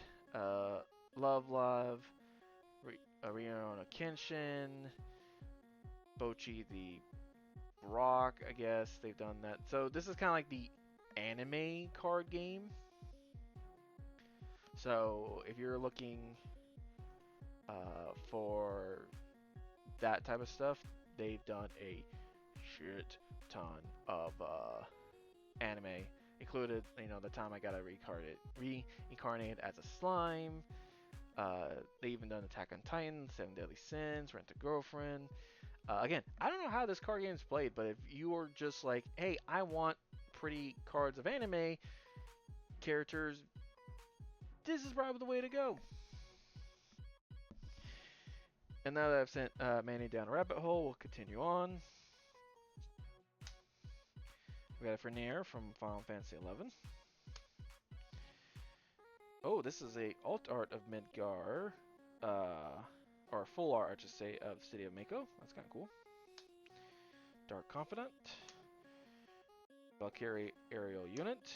Love Love, Arena no Kenshin, Bochi the Brock, I guess they've done that. So this is kind of like the anime card game. So if you're looking for that type of stuff, they've done a shit ton of anime. Included, the time I got reincarnated as a slime. They even done Attack on Titan, Seven Deadly Sins, Rent a Girlfriend. Again, I don't know how this card game is played, but if you are just like, hey, I want pretty cards of anime characters, this is probably the way to go. And now that I've sent Manny down a rabbit hole, we'll continue on. We got a Fernier from Final Fantasy 11. Oh, this is a alt art of Midgar, or full art, I should say, of City of Mako. That's kind of cool. Dark Confidant, Valkyrie Aerial Unit,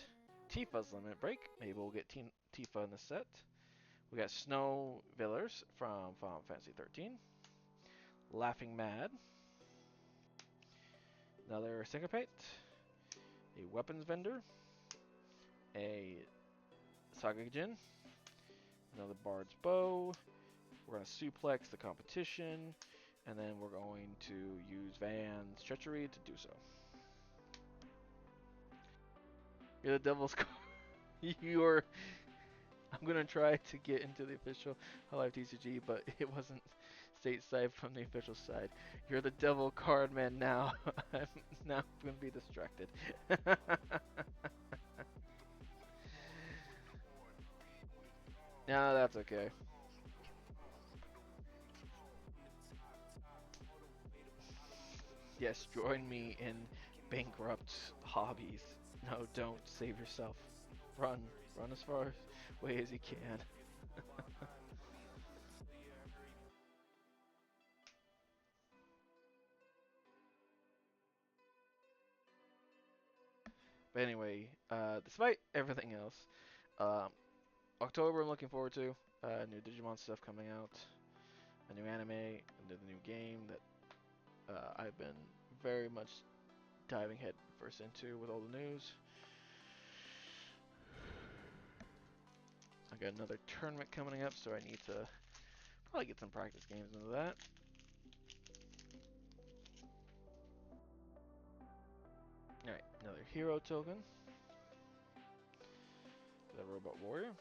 Tifa's Limit Break. Maybe we'll get Tifa in the set. We got Snow Villers from Final Fantasy 13. Laughing Mad. Another Syncopate. A Weapons Vendor. A Sagajin. Another Bard's Bow. We're going to suplex the competition. And then we're going to use Van's Treachery to do so. You're the Devil's Card. You're... I'm going to try to get into the official Live TCG, but it wasn't stateside from the official side. You're the Devil Card Man now. I'm now going to be distracted. No, that's okay. Yes, join me in bankrupt hobbies. No, don't. Save yourself. Run. Run as far away as you can. But anyway, despite everything else, um, October I'm looking forward to. New Digimon stuff coming out, a new anime, the new game that I've been very much diving head first into with all the news. I got another tournament coming up, so I need to probably get some practice games into that. Alright, another hero token. The Robot Warrior.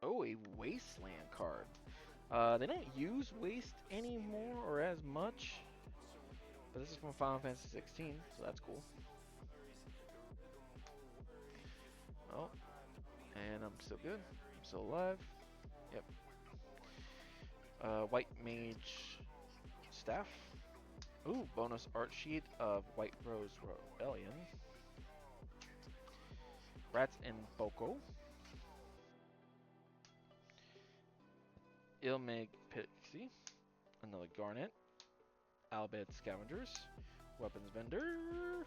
Oh, a Wasteland card. They don't use Waste anymore or as much. But this is from Final Fantasy 16, so that's cool. Oh, and I'm still good. I'm still alive. Yep. White Mage Staff. Ooh, bonus art sheet of White Rose Rebellion. Rats and Boko. Ilmig Pixie. Another Garnet. Albed Scavengers. Weapons Vendor.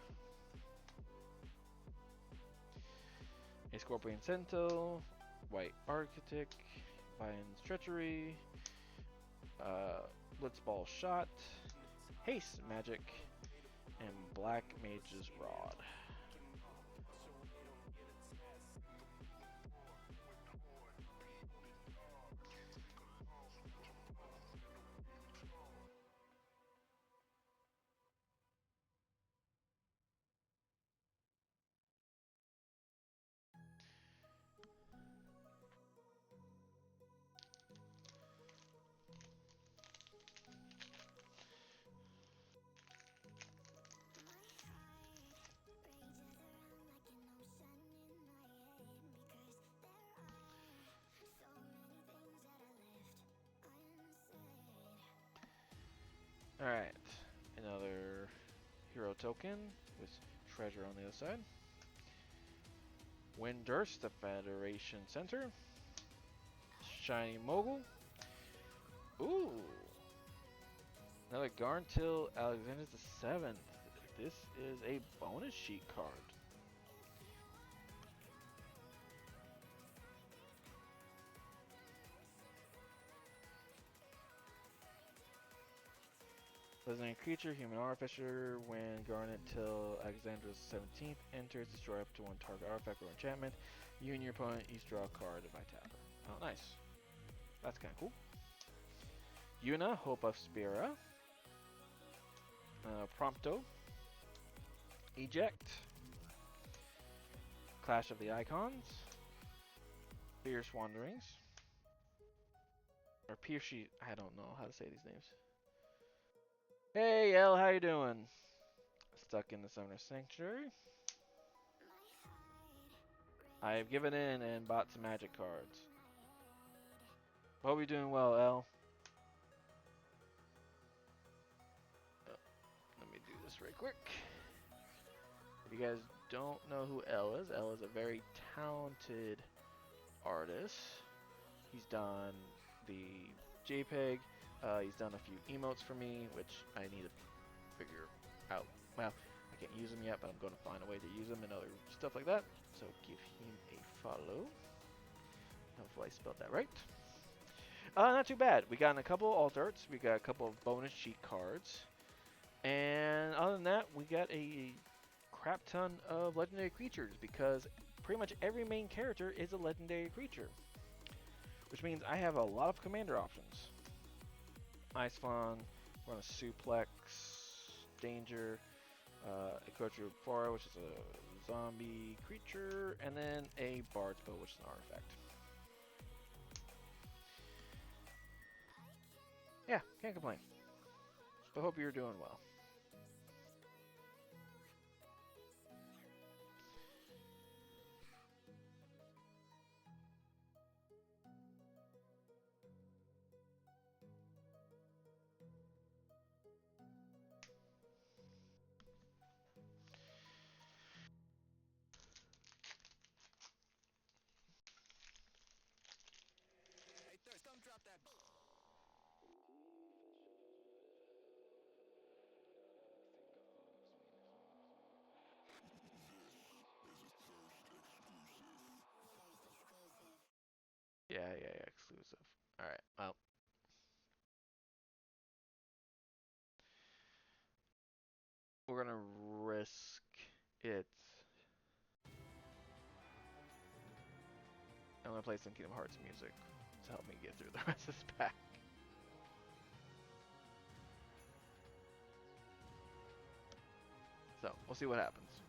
A Scorpion Sentinel. White Architect. Lion's Treachery. Blitzball Shot. Haste Magic. And Black Mage's Rod. Alright, another hero token with treasure on the other side. Windurst, the Federation Center. Shiny Mogul. Ooh. Another Garntil Alexander the Seventh. This is a bonus sheet card. Legendary creature, human artificer. When Garnet till Alexander the 17th enters, destroy up to one target artifact or enchantment. You and your opponent each draw a card by tap. Oh, nice. That's kind of cool. Yuna, Hope of Spira. Prompto. Eject. Clash of the Icons. Fierce Wanderings. Or Piercy, I don't know how to say these names. Hey, El, how you doing? Stuck in the Summoner Sanctuary. I have given in and bought some magic cards. Hope you're doing well, El. Let me do this right quick. If you guys don't know who El is a very talented artist. He's done the JPEG. He's done a few emotes for me, which I need to figure out. Well, I can't use them yet, but I'm going to find a way to use them and other stuff like that. So give him a follow. Hopefully I spelled that right. Not too bad. We got a couple of alt arts. We got a couple of bonus cheat cards. And other than that, we got a crap ton of legendary creatures because pretty much every main character is a legendary creature. Which means I have a lot of commander options. Ice-Fawn, run a Suplex, Danger, Equestria Flora, which is a zombie creature, and then a Bard's Bow, which is an artifact. Yeah, can't complain. But hope you're doing well. Yeah, exclusive. Alright, well. We're gonna risk it. I'm gonna play some Kingdom Hearts music to help me get through the rest of this pack. So, we'll see what happens.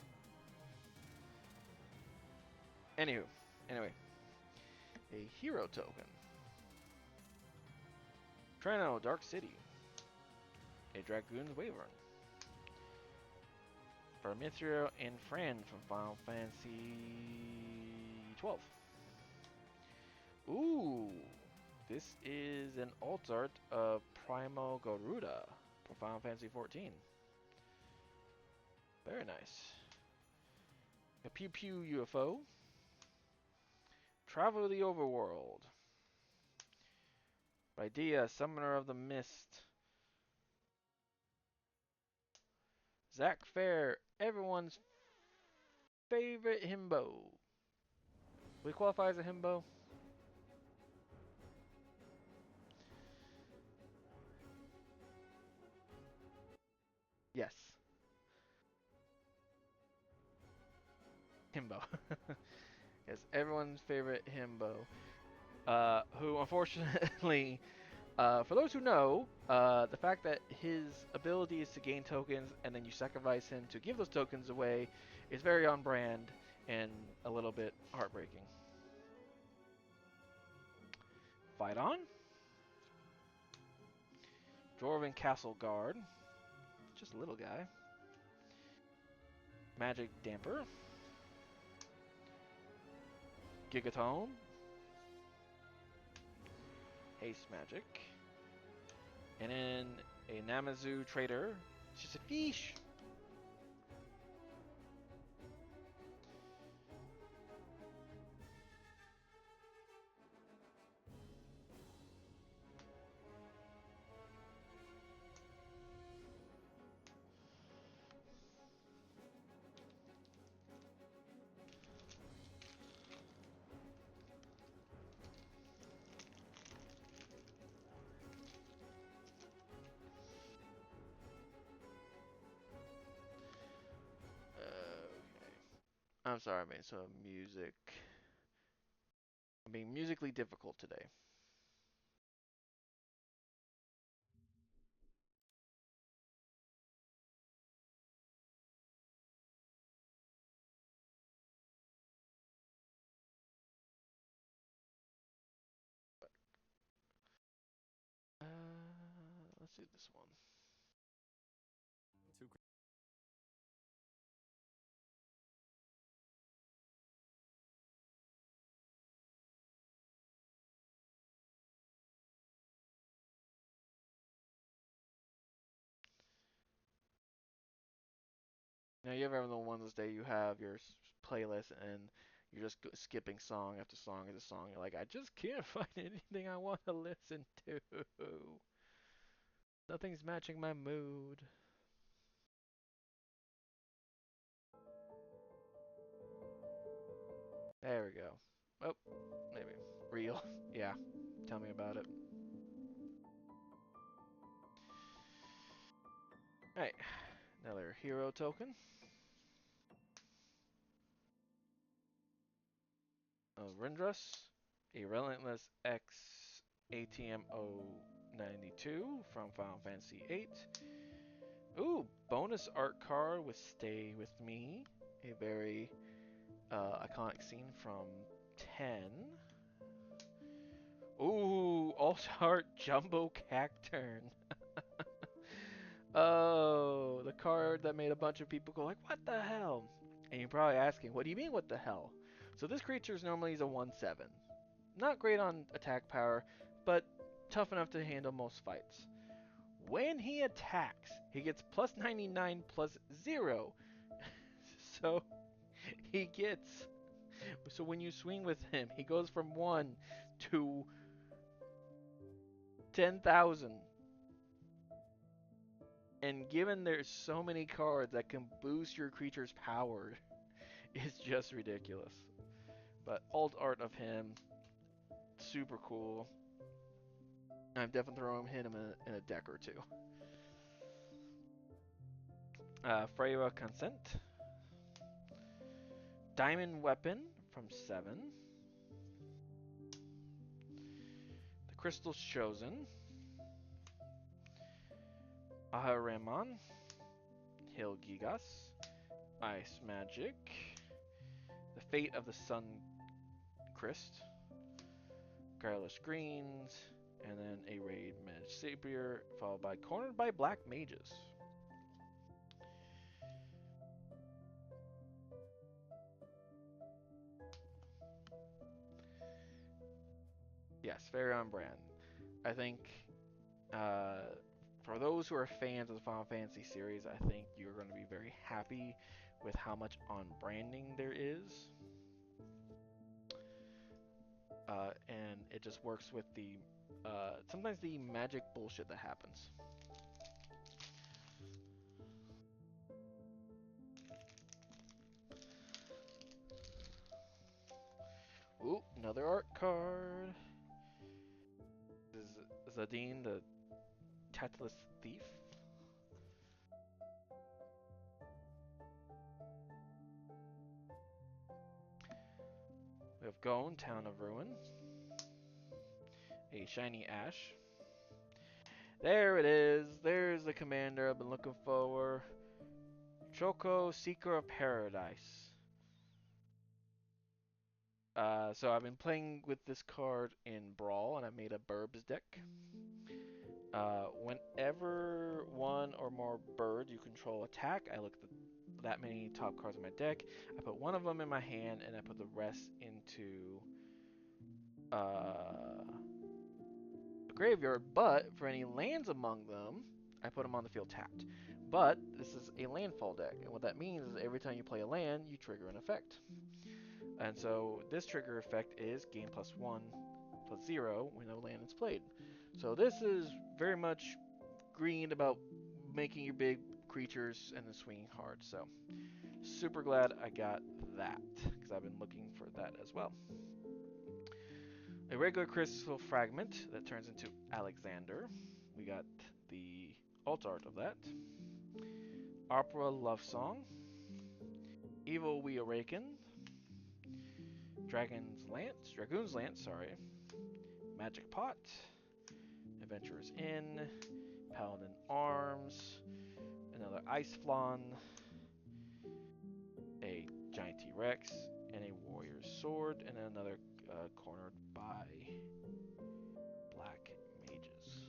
Anyway, a hero token. Trino, Dark City. A Dragoon's Wyvern. Vermithrio and Fran from Final Fantasy 12. Ooh, this is an alt art of Primo Garuda from Final Fantasy 14. Very nice. A Pew Pew UFO. Travel to the Overworld. Idea, Summoner of the Mist. Zach Fair, everyone's favorite himbo. We qualify as a himbo? Yes. Himbo. Yes, everyone's favorite himbo. Who unfortunately, for those who know, the fact that his ability is to gain tokens and then you sacrifice him to give those tokens away is very on brand and a little bit heartbreaking. Fight on. Dwarven Castle Guard. Just a little guy. Magic Damper. Gigatone. Haste Magic. And then A Namazu trader. It's just a fish. I'm sorry, I made some music. I'm being musically difficult today. Let's do this one. Now, you ever have the ones that you have your playlist and you're just skipping song after song after song. You're like, I just can't find anything I want to listen to. Nothing's matching my mood. There we go. Oh, maybe. Real. Yeah. Tell me about it. Alright. Another hero token. Rindrus. A Relentless X ATM 092 from Final Fantasy VIII. Ooh, bonus art card with Stay With Me. A very iconic scene from 10. Ooh, alt art Jumbo Cacturn. Oh, the card that made a bunch of people go like, what the hell? And you're probably asking, what do you mean, what the hell? So this creature is normally a 1/7. Not great on attack power, but tough enough to handle most fights. When he attacks, he gets plus 99 plus 0. So he gets. So when you swing with him, he goes from 1 to 10,000. And given there's so many cards that can boost your creature's power, it's just ridiculous. But alt art of him, super cool. I'm definitely throwing him in a deck or two. Freya Consent. Diamond Weapon from 7. The Crystal's Chosen. Ahariman. Hill Gigas. Ice Magic. The Fate of the Sun Crest. Garrulous Greens. And then a Raid Mage Sapier, followed by Cornered by Black Mages. Yes, very on brand. I think for those who are fans of the Final Fantasy series, I think you're going to be very happy with how much on branding there is. And it just works with the sometimes the magic bullshit that happens. Ooh, another art card. This is Zadine, the Tactless Thief. We have Gone, Town of Ruin. A Shiny Ash. There it is. There's the commander I've been looking for. Choco, Seeker of Paradise. So I've been playing with this card in Brawl, and I made a Burbs deck. Whenever one or more birds you control attack, I look at that many top cards in my deck. I put one of them in my hand, and I put the rest into the graveyard. But for any lands among them, I put them on the field tapped. But this is a landfall deck, and what that means is every time you play a land, you trigger an effect. And so this trigger effect is gain +1 +0 when a land is played. So this is very much green about making your big creatures and then swinging hard. So super glad I got that because I've been looking for that as well. A regular crystal fragment that turns into Alexander. We got the alt art of that. Opera Love Song. Evil We Awaken. Dragoon's Lance, sorry. Magic Pot. Adventurer's Inn. Paladin Arms. Another Ice Flan. A Giant T-Rex. And a Warrior's Sword. And then another cornered by Black Mages.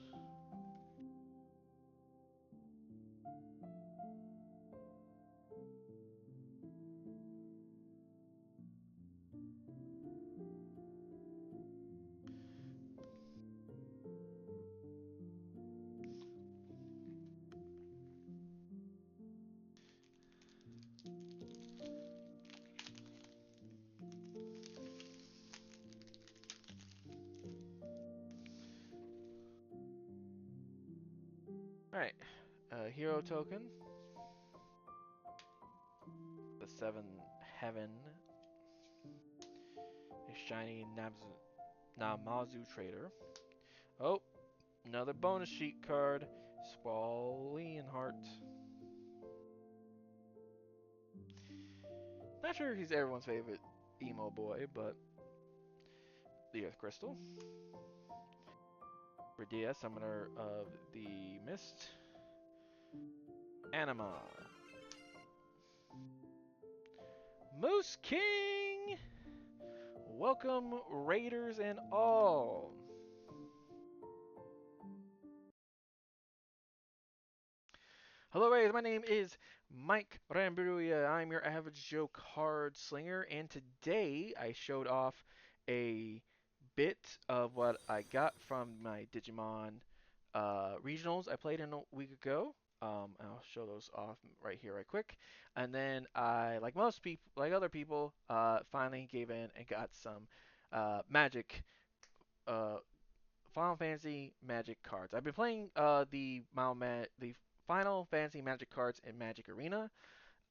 Alright, hero token. The 7 Heaven. A shiny Namazu Trader. Oh, another bonus sheet card. Squallian Heart. Not sure he's everyone's favorite emo boy, but the Earth Crystal. Radia, Summoner of the Mist. Anima. Moose King! Welcome, Raiders and all. Hello, Raiders. My name is Mike Ramburia. I'm your average Joe card slinger, and today I showed off a bit of what I got from my Digimon regionals I played in a week ago. I'll show those off right here, right quick. And then I, like most people, like other people, finally gave in and got some Magic, uh, Final Fantasy Magic cards. I've been playing the Final Fantasy Magic cards in Magic Arena.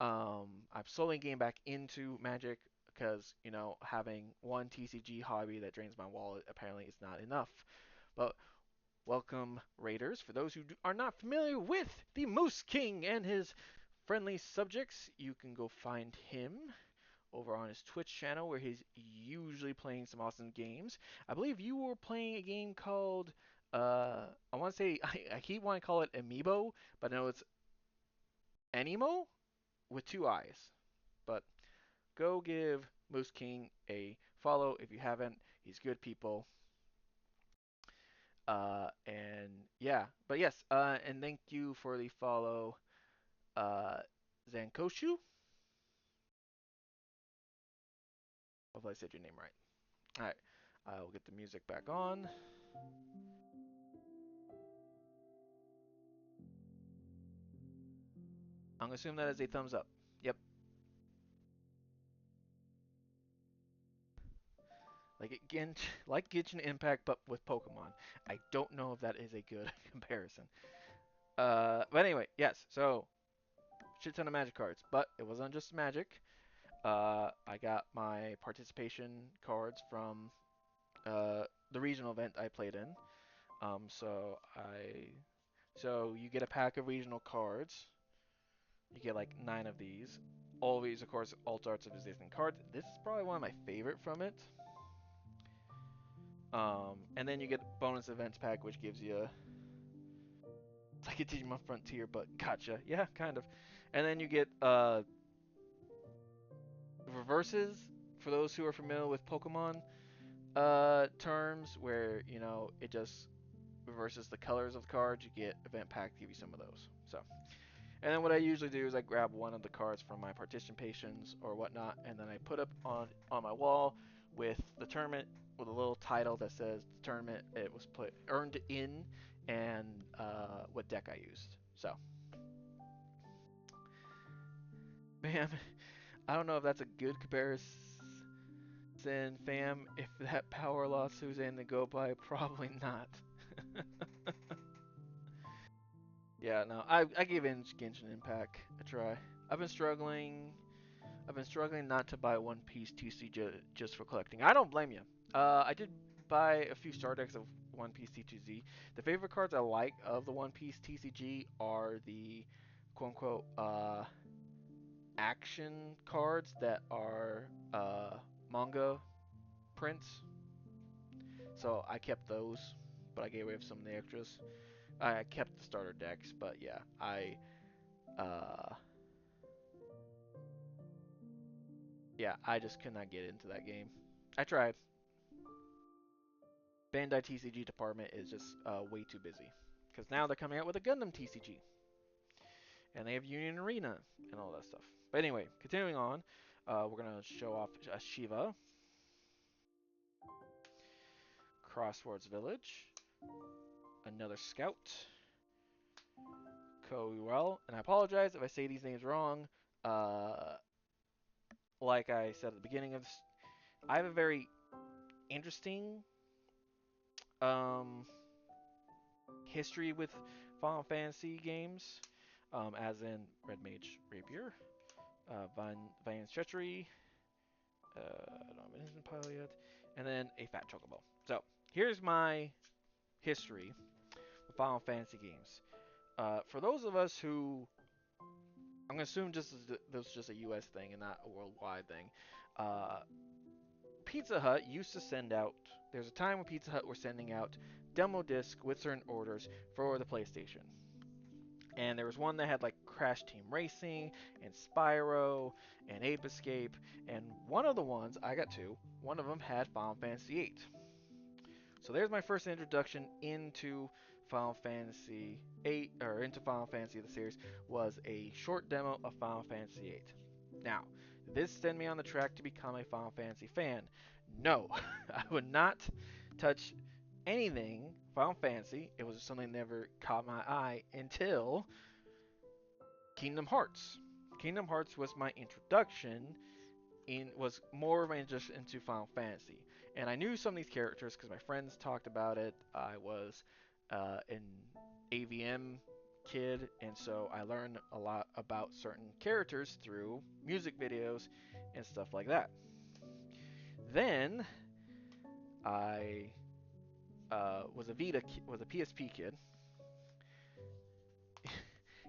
I'm slowly getting back into Magic because, having one TCG hobby that drains my wallet apparently is not enough. But welcome, Raiders. For those who are not familiar with the Moose King and his friendly subjects, you can go find him over on his Twitch channel where he's usually playing some awesome games. I believe you were playing a game called, I want to say, I keep wanting to call it Amiibo, but no, it's Animo with two eyes. But go give Moose King a follow if you haven't. He's good people. And yeah, but yes, and thank you for the follow, uh, Zankoshu. Hopefully I said your name right. All right, I will get the music back on. I'm gonna assume that is a thumbs up. Yep, like Genshin Impact, but with Pokemon. I don't know if that is a good comparison. But anyway, yes. So shit ton of Magic cards, but it wasn't just Magic. I got my participation cards from the regional event I played in. So you get a pack of regional cards. You get like 9 of these. All of these, of course, alt arts of existing cards. This is probably one of my favorite from it. And then you get bonus events pack, which gives you it's like a Digimon Frontier, but gotcha. Yeah, kind of. And then you get reverses for those who are familiar with Pokemon terms, where it just reverses the colors of the cards. You get event pack to give you some of those. So, and then what I usually do is I grab one of the cards from my participations or whatnot, and then I put up on my wall with the tournament with a little title that says the tournament it was earned in, and what deck I used. So, man, I don't know if that's a good comparison, fam. If that power loss Suzanne to go by, probably not. Yeah, no, I gave Genshin Impact a try. I've been struggling. I've been struggling not to buy One Piece TCG just for collecting. I don't blame you. I did buy a few star decks of One Piece TCG. The favorite cards I like of the One Piece TCG are the quote unquote action cards that are manga prints. So I kept those, but I gave away some of the extras. I kept the starter decks, but yeah, uh, I just could not get into that game. I tried. Bandai TCG department is just way too busy because now they're coming out with a Gundam TCG and they have Union Arena and all that stuff. But anyway, continuing on, we're gonna show off Shiva, Crossroads Village, another Scout, Coel, and I apologize if I say these names wrong. Uh, like I said at the beginning of this, I have a very interesting um, history with Final Fantasy games, as in Red Mage Rapier, Vine's Treachery, I don't have an instant pile yet, and then a Fat Chocobo. So here's my history with Final Fantasy games. For those of us who, I'm gonna assume this is just a U.S. thing and not a worldwide thing. Uh, Pizza Hut used to send out. There's a time when Pizza Hut were sending out demo disc with certain orders for the PlayStation. And there was one that had like Crash Team Racing and Spyro and Ape Escape, and one of the ones I got two. One of them had Final Fantasy VIII. So there's my first introduction into Final Fantasy VIII, or into Final Fantasy the series, was a short demo of Final Fantasy VIII. Now, this sent me on the track to become a Final Fantasy fan. No, I would not touch anything Final Fantasy. It was something that never caught my eye until Kingdom Hearts. Kingdom Hearts was my introduction was more of an interest into Final Fantasy, and I knew some of these characters because my friends talked about it. I was an AVM kid, and so I learned a lot about certain characters through music videos and stuff like that. Then I was a PSP kid.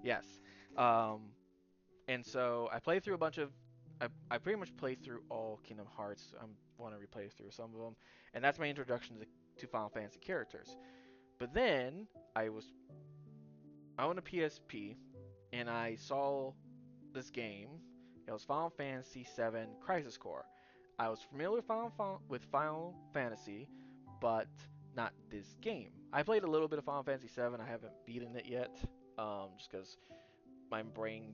Yes, um, and so I played through a bunch of. I pretty much played through all Kingdom Hearts. I want to replay through some of them, and that's my introduction to Final Fantasy characters. But then I was I owned a PSP, and I saw this game. It was Final Fantasy VII Crisis Core. I was familiar with Final Fantasy, but not this game. I played a little bit of Final Fantasy VII. I haven't beaten it yet, just because my brain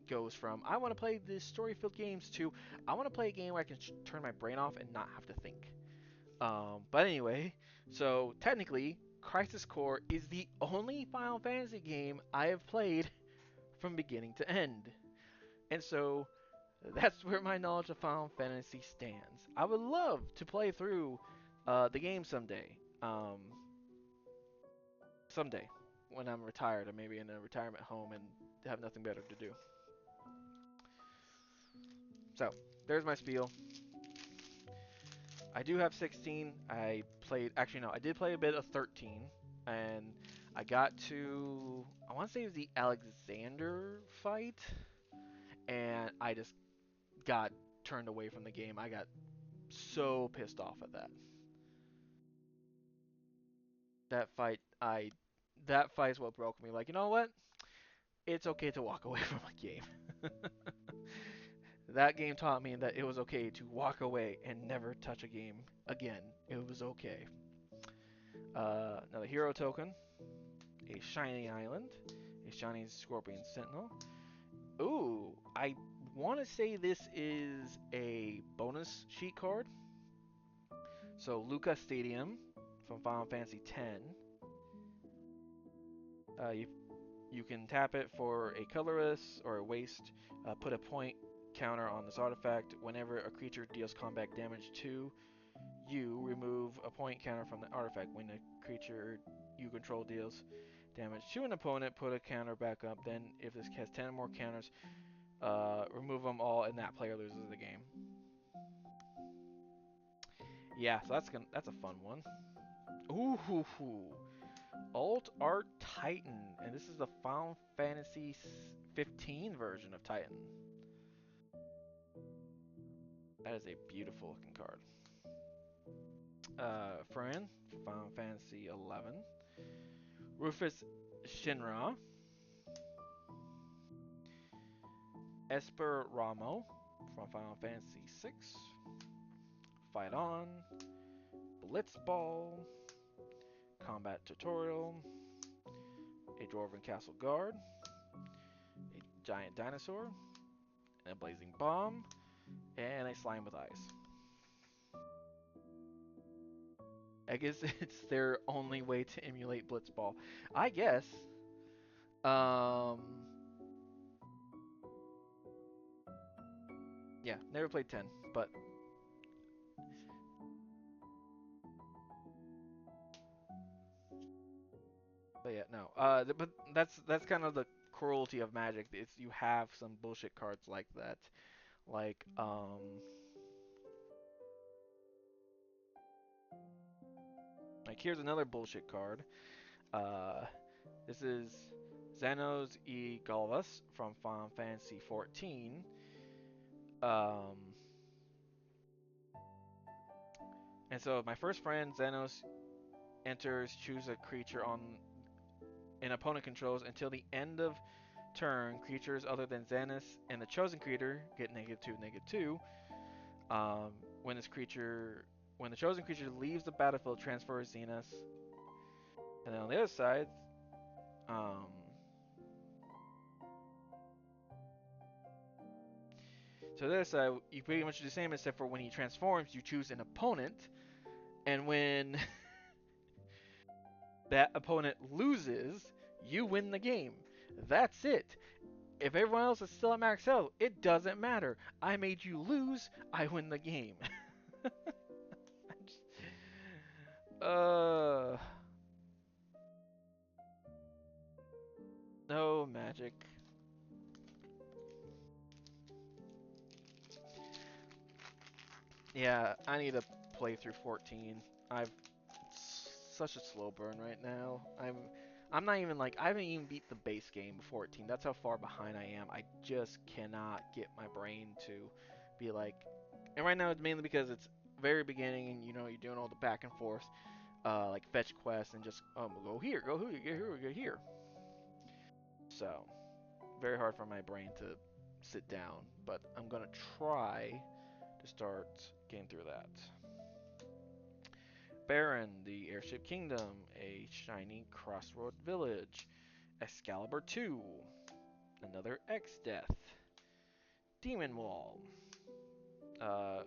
goes from I want to play these story-filled games to I want to play a game where I can turn my brain off and not have to think. But anyway, so technically, Crisis Core is the only Final Fantasy game I have played from beginning to end. And so that's where my knowledge of Final Fantasy stands. I would love to play through the game someday. Someday, when I'm retired or maybe in a retirement home and have nothing better to do. So, there's my spiel. I do have 16. Actually, no, I did play a bit of 13, and I got to, I want to say it was the Alexander fight, and I just got turned away from the game. I got so pissed off at that. That fight, that fight is what broke me. Like, you know what? It's okay to walk away from a game. That game taught me that it was okay to walk away and never touch a game again. It was okay. Another hero token, a shiny island, a shiny scorpion sentinel. Ooh, I want to say this is a bonus sheet card. So Luca Stadium from Final Fantasy X. You can tap it for a colorless or a waste. Put a point counter on this artifact. Whenever a creature deals combat damage to you, remove a point counter from the artifact. When a creature you control deals damage to an opponent, put a counter back up. Then, if this has 10 or more counters, remove them all, and that player loses the game. Yeah, so that's a fun one. Ooh, hoo, hoo. Alt Art Titan, and this is the Final Fantasy 15 version of Titan. That is a beautiful looking card. Fran, Final Fantasy 11. Rufus Shinra. Esper Ramo from Final Fantasy 6. Fight On. Blitzball. Combat Tutorial. A Dwarven Castle Guard. A Giant Dinosaur. And a Blazing Bomb. And a Slime with Eyes. I guess it's their only way to emulate Blitzball. I guess. Um, yeah, never played 10, but yeah, no. But that's kind of the cruelty of Magic. It's you have some bullshit cards like that. Like here's another bullshit card. Uh, this is Xenos E Galvas from Final Fantasy 14. Um, and so my first friend Xenos enters, choose a creature on an opponent controls until the end of turn. Creatures other than Xenos and the chosen creature get -2, -2. Um, when this creature, when the chosen creature leaves the battlefield, transfers Xenos. And then on the other side, um, so the other side, you pretty much do the same except for when he transforms, you choose an opponent, and when that opponent loses, you win the game. That's it. If everyone else is still at max health, it doesn't matter. I made you lose, I win the game. uh, no Magic. Yeah, I need to play through 14. I've such a slow burn right now. I'm not even like I haven't even beat the base game of 14. That's how far behind I am. I just cannot get my brain to be like. And right now it's mainly because it's very beginning and you know you're doing all the back and forth, like fetch quests and just go here, go here, go here, go here. So very hard for my brain to sit down, but I'm gonna try to start getting through that. Baron, the Airship Kingdom, a shiny crossroad village, Excalibur 2, another X Death, Demon Wall, uh,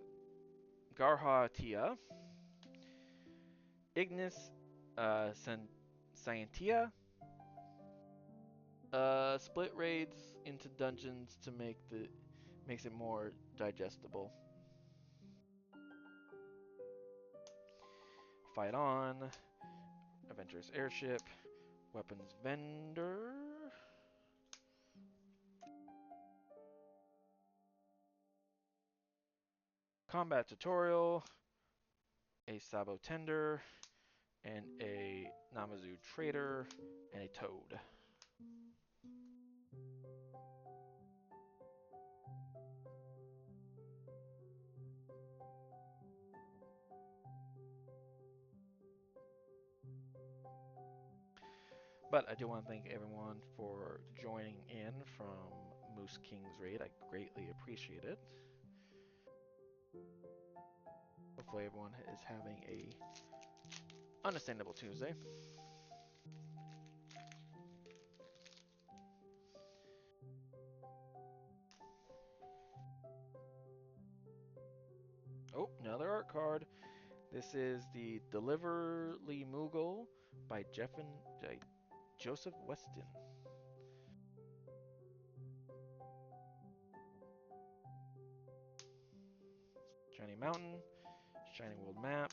Garha Tia, Ignis Scientia, split raids into dungeons to makes it more digestible. Fight On, Adventurous Airship, Weapons Vendor, Combat Tutorial, a Sabo Tender, and a Namazu Trader, and a Toad. But I do want to thank everyone for joining in from Moose King's Raid. I greatly appreciate it. Hopefully everyone is having a understandable Tuesday. Oh, another art card. This is the Deliverly Moogle by Joseph Weston. Shiny Mountain, Shining World Map,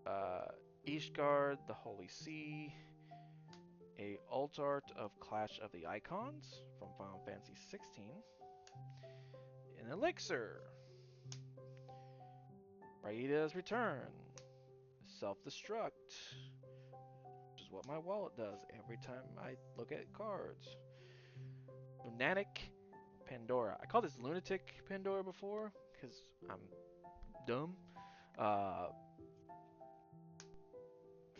uh, Ishgard, the Holy See, a alt art of Clash of the Icons from Final Fantasy 16, an elixir, Raida's Return, self-destruct, which is what my wallet does every time I look at cards. Lunatic Pandora. I called this Lunatic Pandora before because I'm dumb. Uh,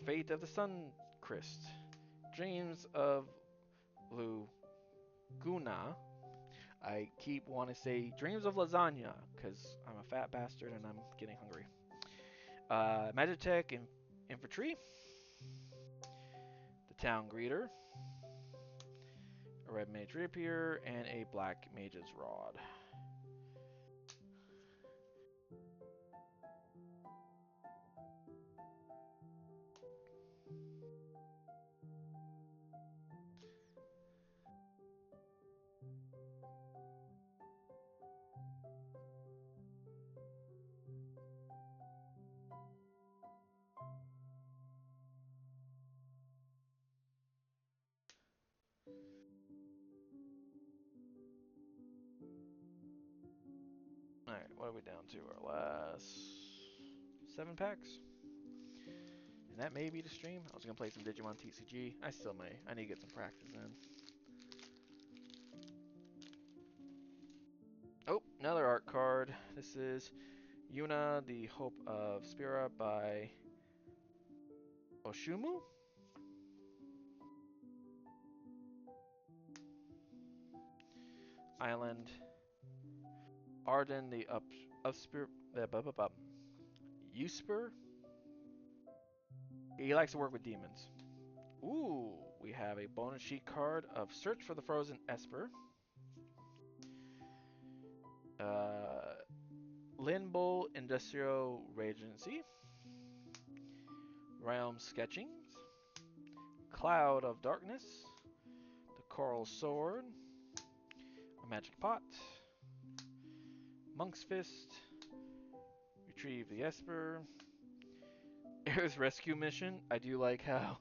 Fate of the Sun Christ. Dreams of Luguna. I keep wanting to say Dreams of Lasagna because I'm a fat bastard and I'm getting hungry. Magitech Infantry. The Town Greeter. A red mage rapier and a black mage's rod. Alright, what are we down to? Our last 7 packs? And that may be the stream. I was going to play some Digimon TCG. I still may. I need to get some practice in. Oh, another art card. This is Yuna, the Hope of Spira by Oshumu? Island. Arden, the Upspir. Usper? He likes to work with demons. Ooh, we have a bonus sheet card of Search for the Frozen Esper. Uh, Linbull Industrial Regency. Realm Sketchings. Cloud of Darkness. The Coral Sword. A Magic Pot. Monk's Fist. Retrieve the Esper. Air's Rescue Mission. I do like how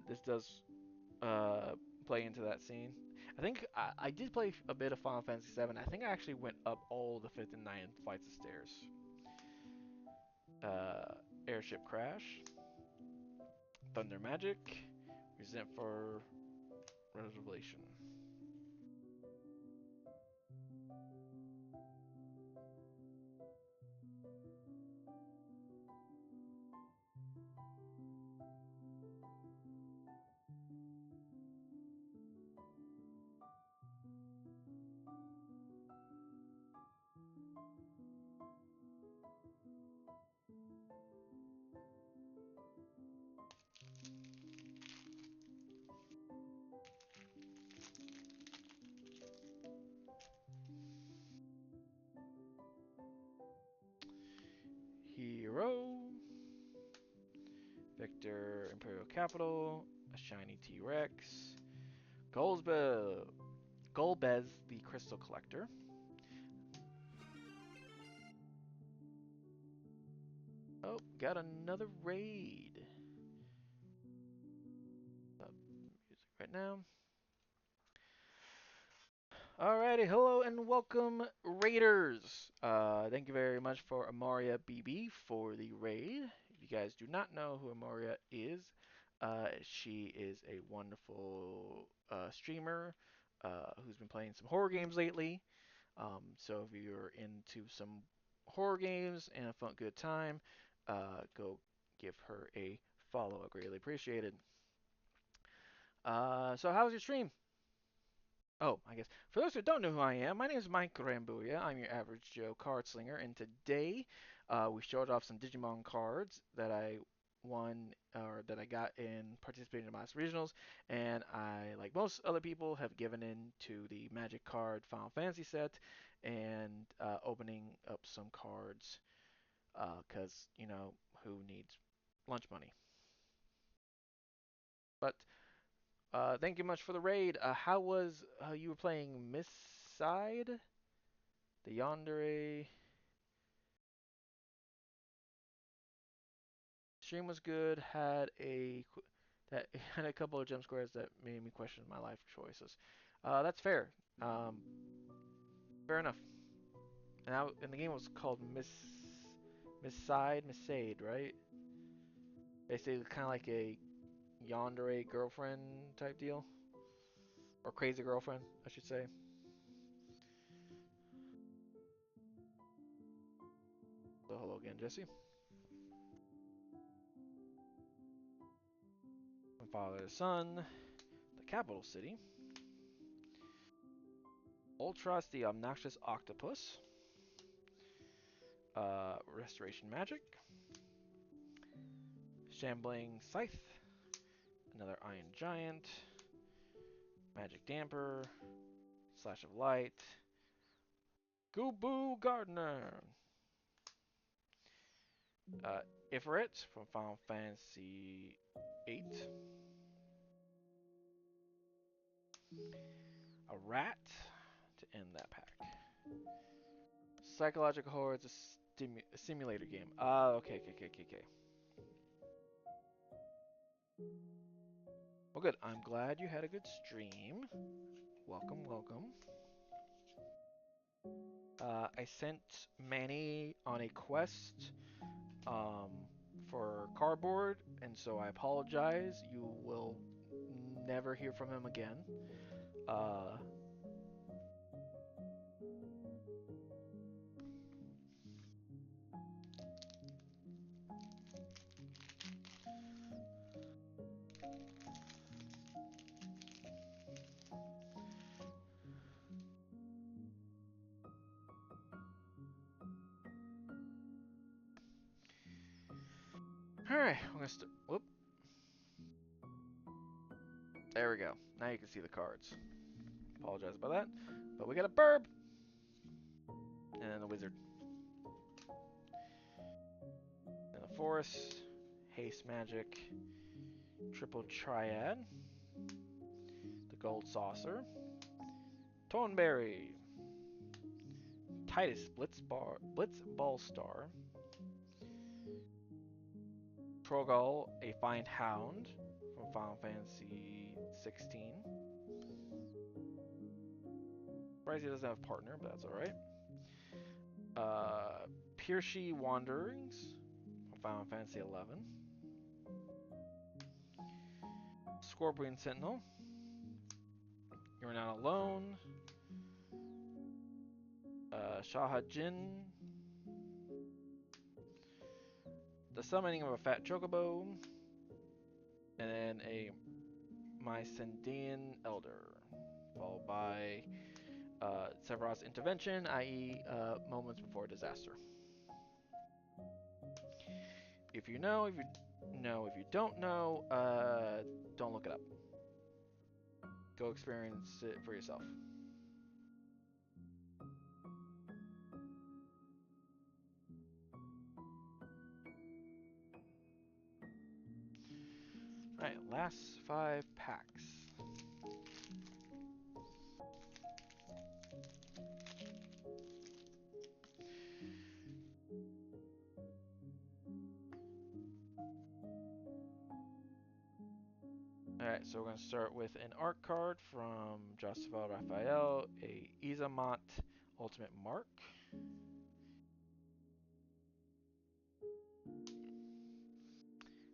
this does play into that scene. I think I did play a bit of Final Fantasy VII. I think I actually went up all the 5th and 9th flights of stairs. Airship Crash. Thunder Magic. Resent for Revelation. Hero. Victor Imperial Capital. A Shiny T-Rex. Golbez. Golbez the Crystal Collector. Oh, got another raid. Music right now. Alrighty, hello and welcome, Raiders. Thank you very much for Amaria BB for the raid. If you guys do not know who Amaria is, she is a wonderful streamer who's been playing some horror games lately. So if you're into some horror games and a fun, good time, go give her a follow. I greatly appreciate it. So how was your stream? Oh, I guess. For those who don't know who I am, my name is Mike Rambuya. I'm your average Joe card slinger, and today we showed off some Digimon cards that I won or that I got in participating in my regionals, and I, like most other people, have given in to the Magic Card Final Fantasy set and opening up some cards because, who needs lunch money? But thank you much for the raid. How was you were playing Miss Side? The Yandere stream was good. That had a couple of jump scares that made me question my life choices. That's fair. Um, Fair enough. And the game was called Miss Sade, right? Basically, kind of like a yandere girlfriend type deal, or crazy girlfriend, I should say. So hello again, Jesse. From father to son, the capital city. Ultras, the obnoxious octopus. Restoration magic. Shambling scythe. Another iron giant. Magic damper. Slash of light. Gooboo gardener. Ifrit from Final Fantasy VIII. A rat to end that pack. Psychological horror is a simulator game. Okay. Well, good. I'm glad you had a good stream. Welcome. I sent Manny on a quest um, for cardboard, and so I apologize. You will never hear from him again. Uh, all right, I'm gonna start. Whoop. There we go. Now you can see the cards. Apologize about that. But we got a burb and a wizard. And a forest, haste magic, triple triad, the gold saucer, Toneberry, Titus Blitz Ball Star, Trogal, a Find Hound from Final Fantasy 16. Surprised he doesn't have a partner, but that's alright. Piercy Wanderings from Final Fantasy 11. Scorpion Sentinel, You're Not Alone. Shahajin, The Summoning of a Fat Chocobo, and then a Mycendean Elder, followed by Sephiroth's Intervention, i.e., moments before disaster. If you know, if you know, if you don't know, don't look it up. Go experience it for yourself. Alright, last 5 packs. Alright, so we're going to start with an art card from Josephel Raphael, a Izamat Ultimate Mark.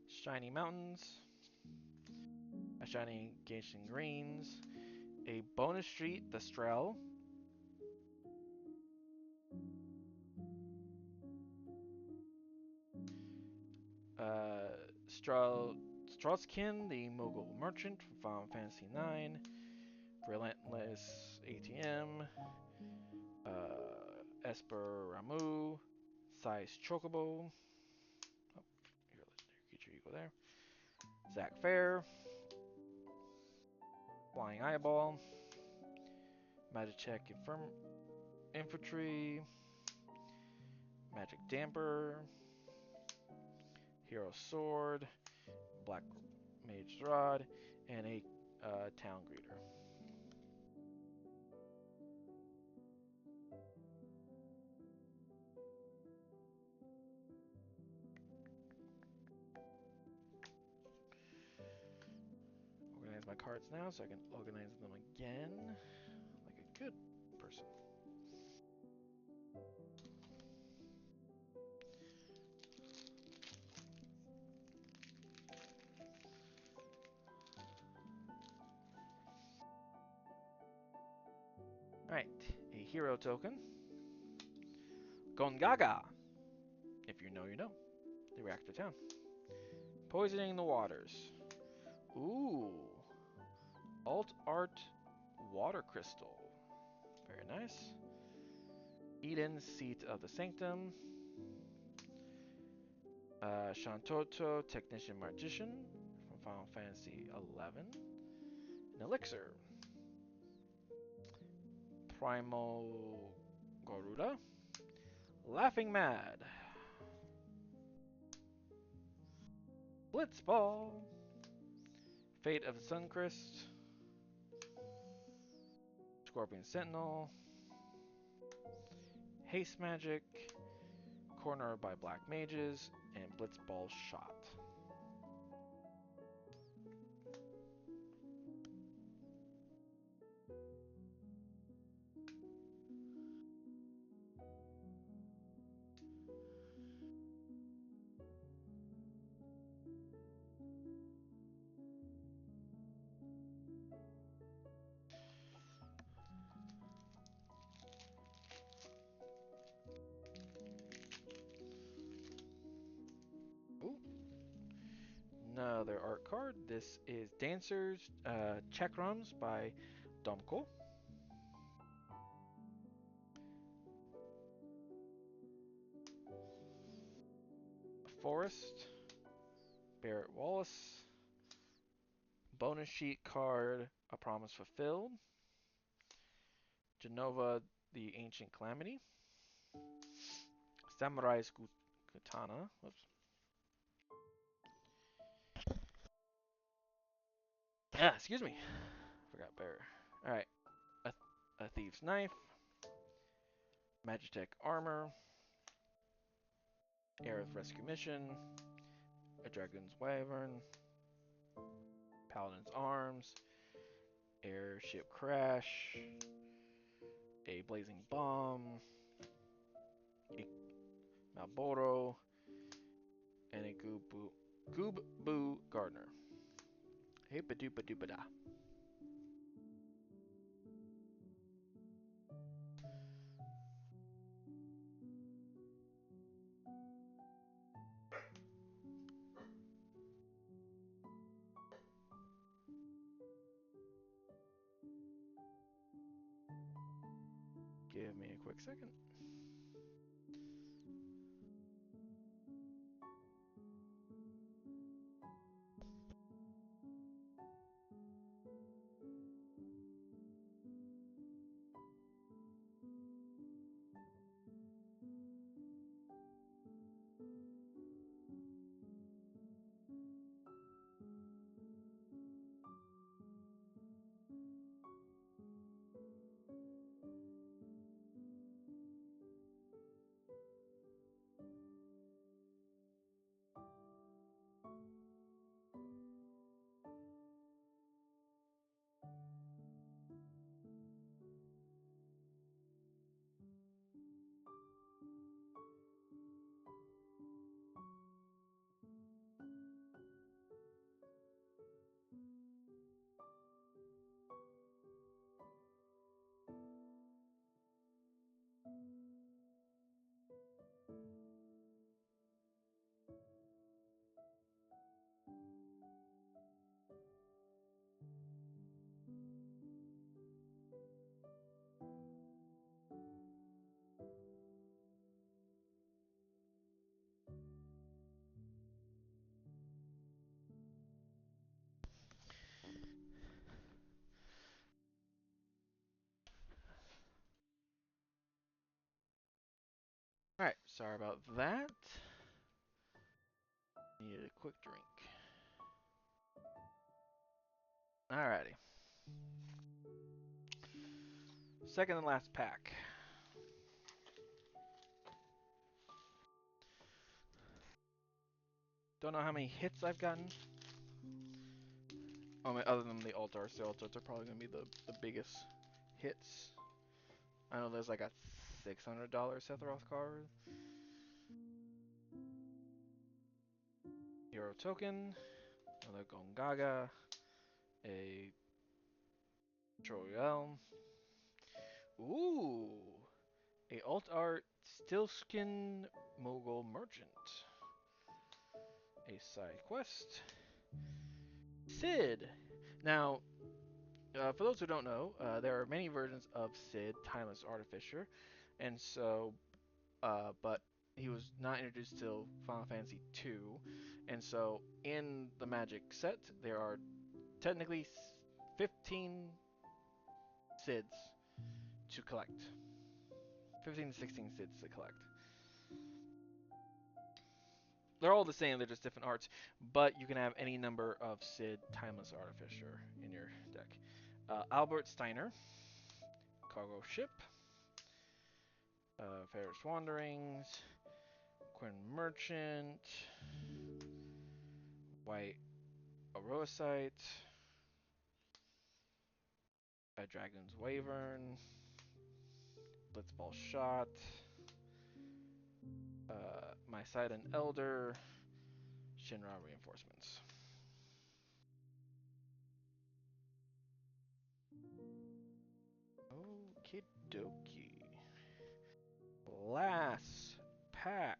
Shiny Mountains, a Shiny Gation Greens, a Bonus Street, the Strel, Strausskin, the Mogul Merchant from Final Fantasy IX, Relentless ATM, Esper Ramu, Size Chocobo, oh, here, get your ego there, Zach Fair, Flying Eyeball, Magitech Infantry, Magic Damper, Hero Sword, Black Mage's Rod, and a Town Greeter. Organize my cards now so I can organize them again like a good person. Alright, a hero token. Gongaga. If you know, you know. The reactor town. Poisoning the waters. Ooh. Alt Art Water Crystal. Very nice. Eden, Seat of the Sanctum. Shantoto, Technician Magician from Final Fantasy XI. An Elixir. Primal Garuda. Laughing Mad. Blitzball. Fate of the Suncrest. Scorpion Sentinel. Haste Magic. Corner by Black Mages. And Blitzball Shot. Ooh. Another art card. This is Dancers Chakrams by Domko. Forest. Barrett Wallace. Bonus sheet card, A Promise Fulfilled. Genova, the Ancient Calamity. Samurai's Katana. Whoops. Ah, excuse me. Forgot bear. Alright. A Thief's Knife. Magitech Armor. Aerith Rescue Mission. A Dragon's Wyvern. Paladin's Arms. Airship Crash. A Blazing Bomb. A Malboro. And a Goob Boo Gardener. Hey ba doo ba doo ba da. Give me a quick second. Alright, sorry about that. Needed a quick drink. Alrighty. Second and last pack. Don't know how many hits I've gotten. Oh, other than the alt arts. The alt arts are probably going to be the biggest hits. I know there's like a $600 Sephiroth card. Hero token. Another Gongaga. A Troyel. Ooh! A alt art Stillskin Mogul Merchant. A side quest. Sid! Now, for those who don't know, there are many versions of Sid, Timeless Artificer, and so, but he was not introduced till Final Fantasy II, and so in the Magic set, there are technically 15 Sids to collect. 15 to 16 Sids to collect. They're all the same, they're just different arts, but you can have any number of Sid Timeless Artificer in your deck. Albert Steiner, Cargo Ship, Ferris Wanderings, Quinn Merchant, White Aurosite, a Dragon's Wyvern, Blitzball Shot, Mysidon Elder, Shinra Reinforcements. Okie dokie. Last pack.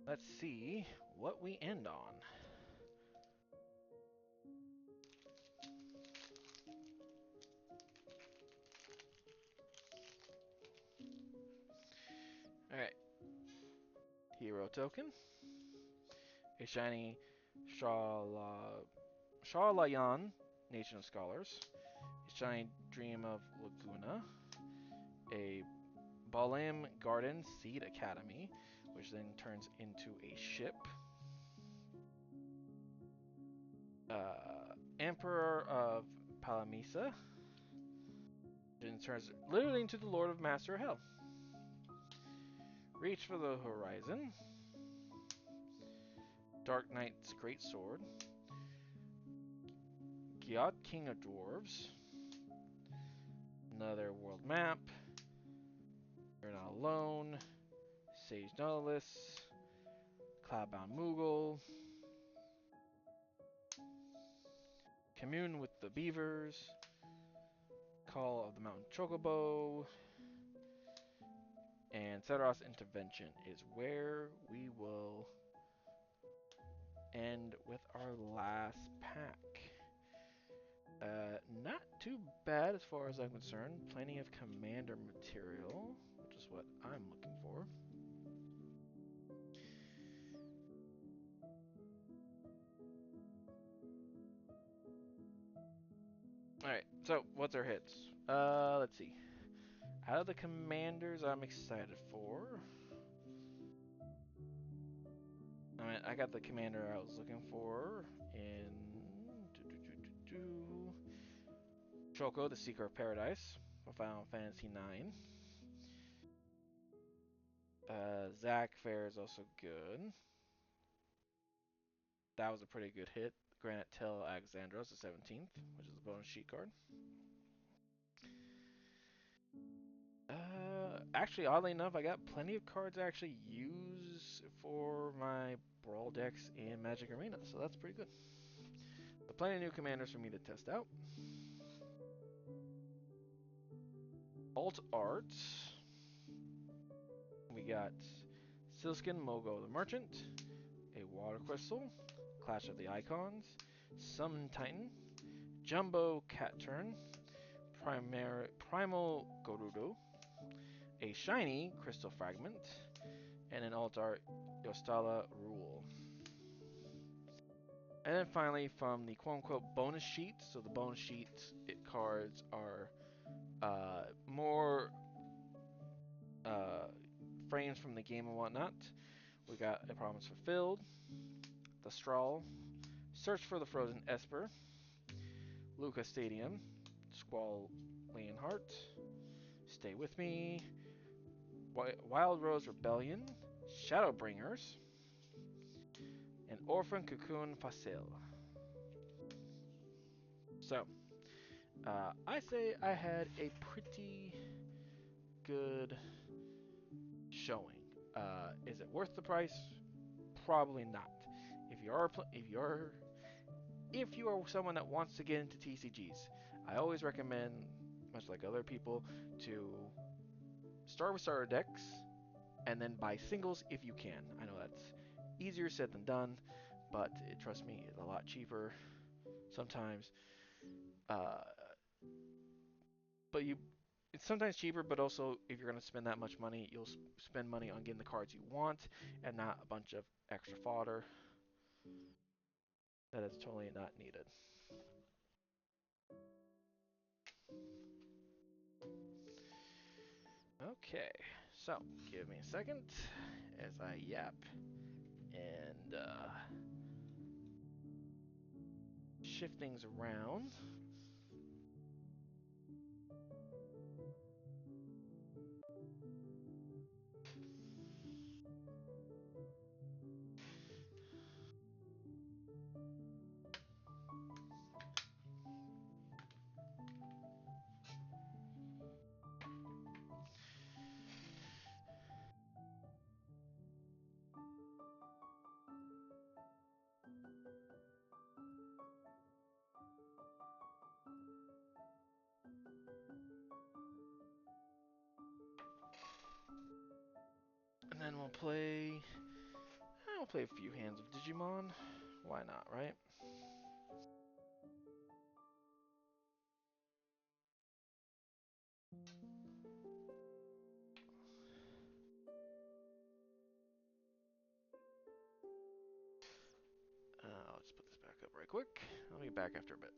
Let's see what we end on. Alright. Hero token. A shiny Charlayan, Nation of Scholars. A shiny Dream of Laguna. A Balam Garden Seed Academy, which then turns into a ship. Emperor of Palamisa, then turns literally into the Lord of Master Hell. Reach for the Horizon. Dark Knight's Great Sword. Gyat, King of Dwarves. Another world map. You're Not Alone. Sage Nautilus. Cloudbound Moogle. Commune with the Beavers. Call of the Mountain Chocobo. And Cedros Intervention is where we will end with our last pack. Not too bad as far as I'm concerned. Plenty of commander material, which is what I'm looking for. Alright, so what's our hits? Let's see. Out of the commanders I'm excited for. I got the commander I was looking for in Choco, the Seeker of Paradise, for Final Fantasy IX. Zack Fair is also good. That was a pretty good hit. Granite Tell Alexandros, the 17th, which is a bonus sheet card. Actually, oddly enough, I got plenty of cards I actually use for my Brawl decks in Magic Arena, so that's pretty good. But plenty of new commanders for me to test out. Alt Art. We got Silskin Mogo the Merchant, a Water Crystal, Clash of the Icons, Summon Titan, Jumbo Cat Turn, Primal Gorudo, a shiny Crystal Fragment, and an alt art Yostala Rule. And then finally, from the quote-unquote bonus sheet, so the bonus sheet cards are more frames from the game and whatnot. We got A Promise Fulfilled, The Strawl, Search for the Frozen Esper, Luca Stadium, Squall Leonhardt, Stay With Me, Wild Rose Rebellion, Shadowbringers, and Orphan Cocoon Facile. So, I say I had a pretty good showing. Is it worth the price? Probably not. If you are someone that wants to get into TCGs, I always recommend, much like other people, to start with starter decks and then buy singles if you can. I know that's easier said than done, but trust me, it's a lot cheaper sometimes. Uh, but it's sometimes cheaper, but also if you're going to spend that much money, you'll spend money on getting the cards you want and not a bunch of extra fodder that is totally not needed. Okay, so give me a second as I yap and shift things around. And then we'll play a few hands of Digimon. Why not, right? Let's put this back up right quick. I'll be back after a bit.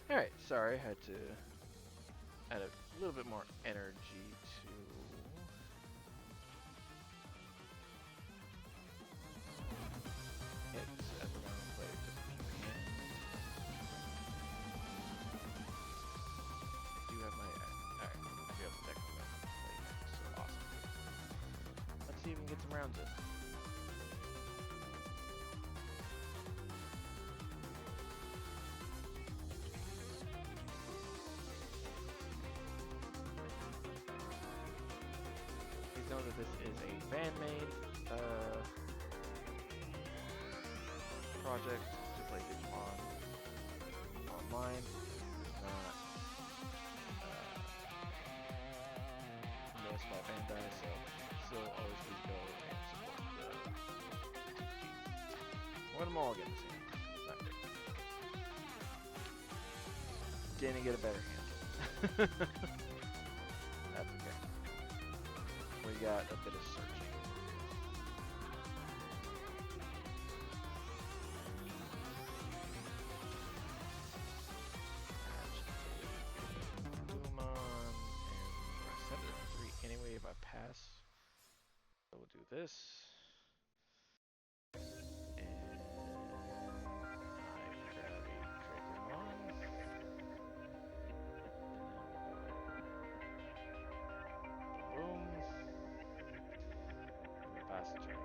Alright, sorry, I had to add a little bit more energy to it as we're going to play just a few hands. even get some rounds in. Please know that this is a fan-made project to play Digimon online. Not endorsed by Bandai, so still always please go and support the We're gonna mulligan this hand. Not good. Didn't get a better hand. That's okay. We got a bit of searching. Anyway, if I pass, I will do this. And I grab a Dracomon. Boom. And we pass the turn.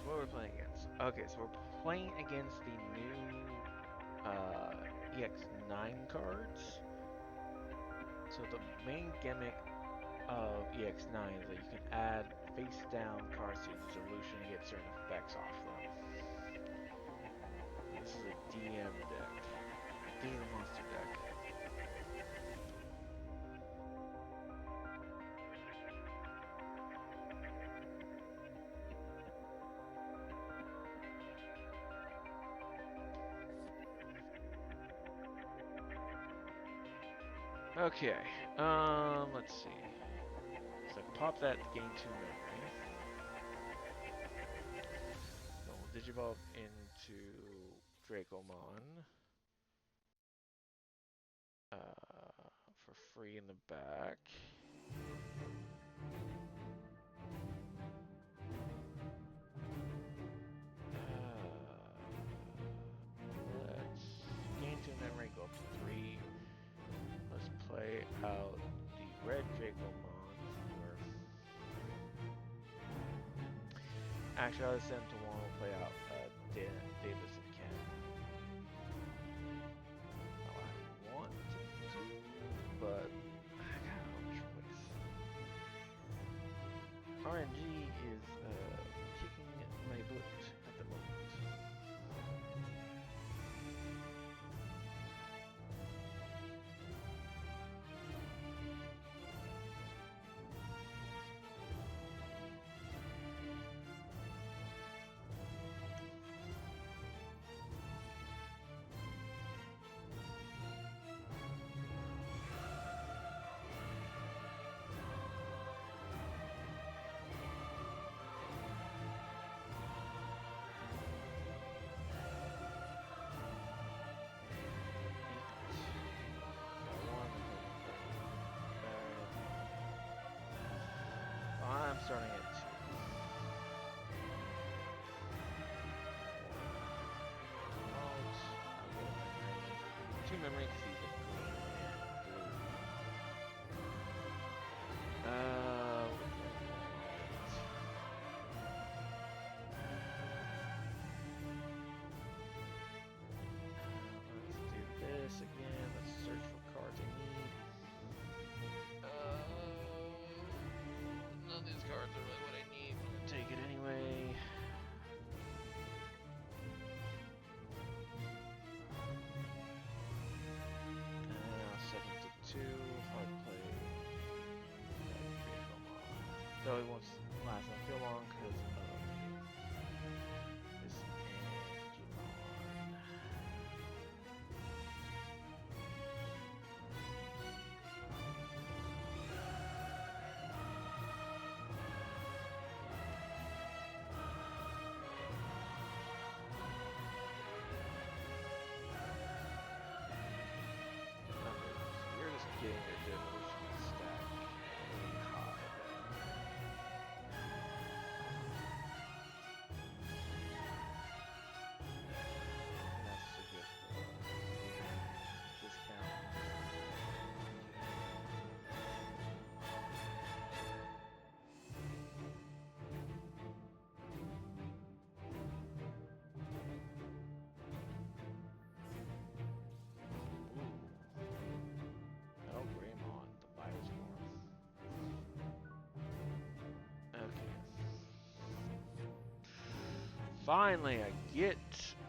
What we're playing against? Okay, so we're playing against the new EX9 cards. So the main gimmick of EX9 is that you can add face-down cards to your solution and get certain effects off them. This is a DM deck. This is a monster deck. Okay, let's see. So pop that to gain 2 memory. So we'll Digivolve into Dracomon. For free in the back. Let's gain 2 memory, go up to 3. Let's play out the red Dracomon. Actually, I'll send to 1. We'll play out Davis and Ken. I want to, but I got no choice. RNG is kicking my butt at the moment. I'm starting at 2. 2 memory because he's a green and blue. Let's do this again. Let's search for cards I need. None of these cards are really what I need. I'm gonna take it anyway. And 7 to 2. Hard play. Though it won't last not too long because of this Digimon. Finally, I get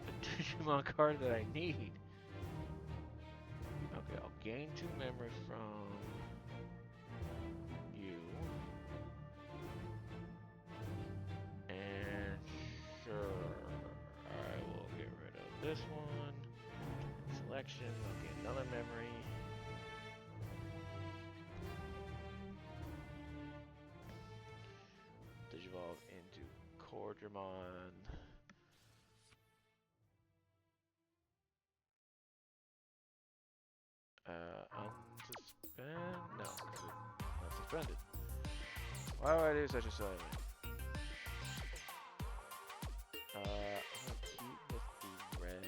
a Digimon card that I need. Okay, I'll gain 2 memories from you. And sure, I will get rid of this one. Selection, I'll get another memory. Digivolve into Cordramon. Unsuspend? No, because it's not suspended. Why do I do such a silly thing? I'm gonna keep with the red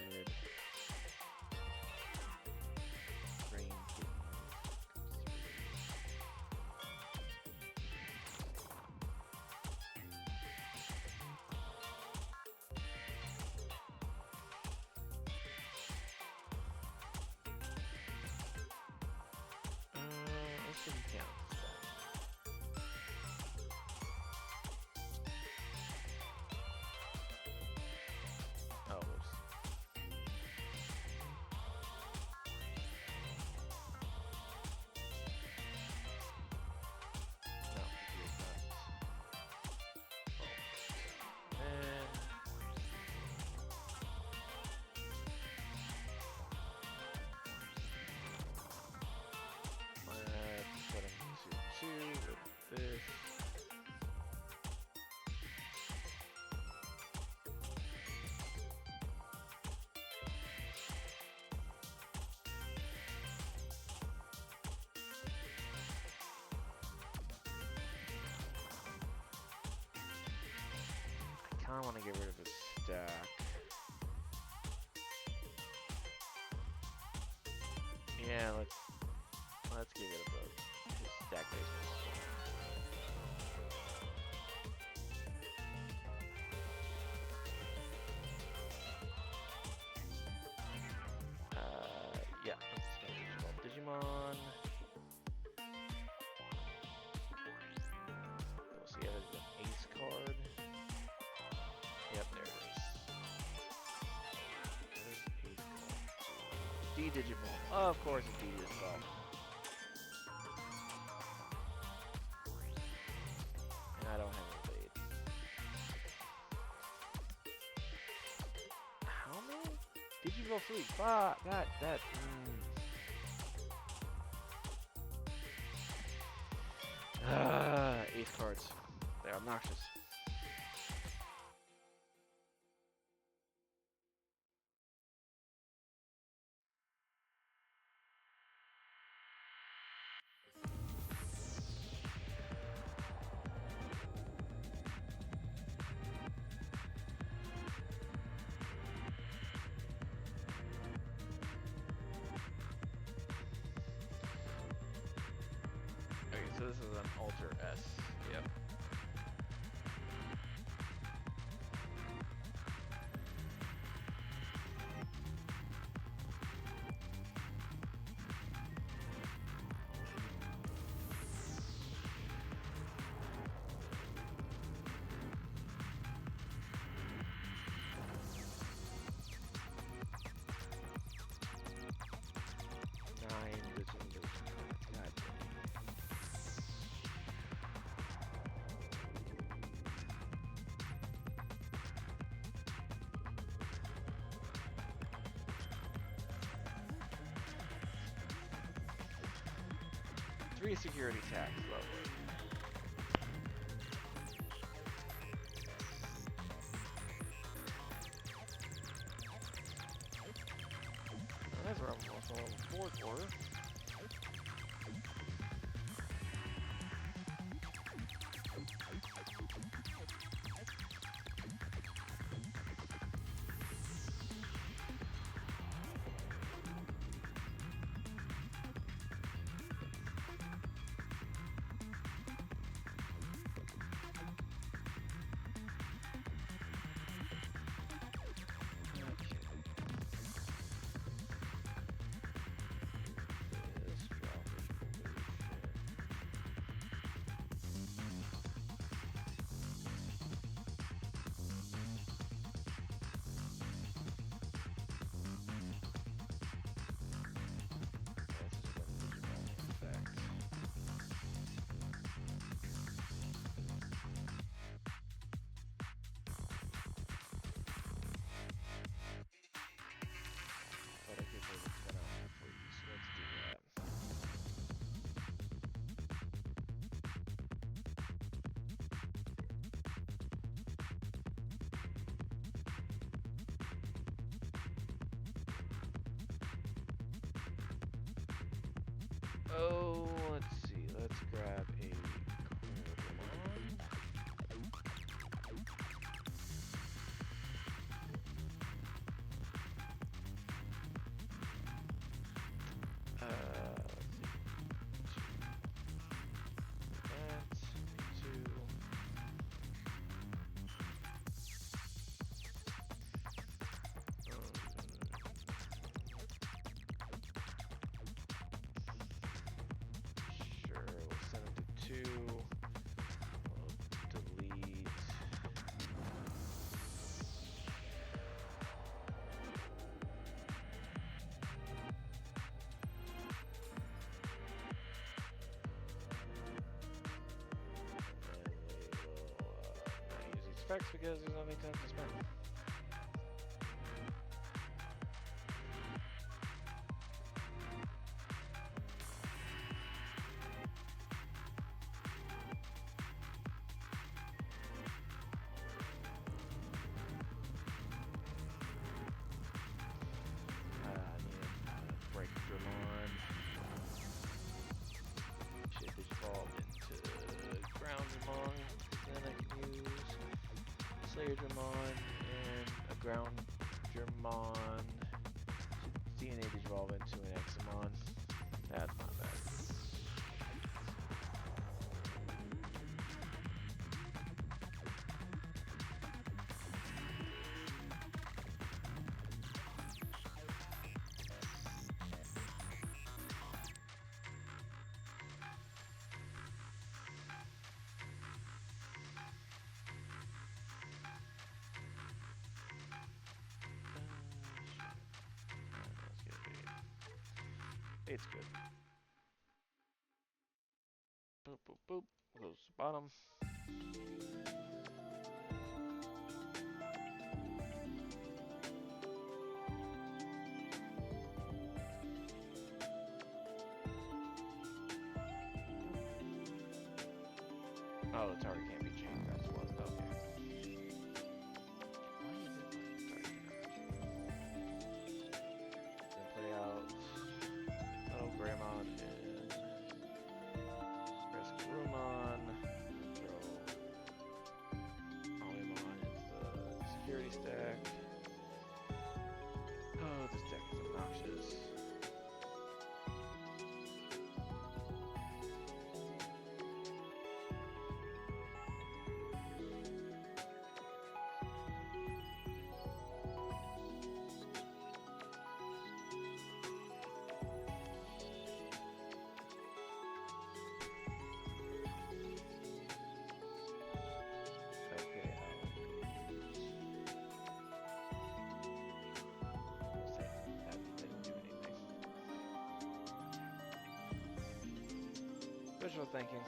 green kitten. Let's see if we count this time. Oh, whoops. No, he is not. And let's put him to 2 with this. I kind of want to get rid of his stack. Yeah, let's get rid of his stack basement. Yeah, let's go Digimon. We'll see if there's an ace card. Yep, there it is. There's ace card. D-Digimon. Of course it's D-Digimon. And I don't have any blade. How many? Digimon Fleet. Fuck, that. Ace cards. They're obnoxious. Okay, so this is an Alter S. Yep. God. 3 security tax, lovely. That's where I'm also level 4 for. specs because there's nothing to spend. Break Digimon. Shit Digivolved into Ground Digimon. Then I can use Slayer Digimon and a Ground Digimon to DNA Digivolve into an Examon. That's not bad. It's good. Boop, boop, boop. Close the bottom. Oh, the tower can't be changed. That's what. Okay. Why is it like the tower can't be changed? Then play out Little Greymon and Rescurumon. Throw Omnimon into the security stack. Oh, this deck is obnoxious. Visual thinking.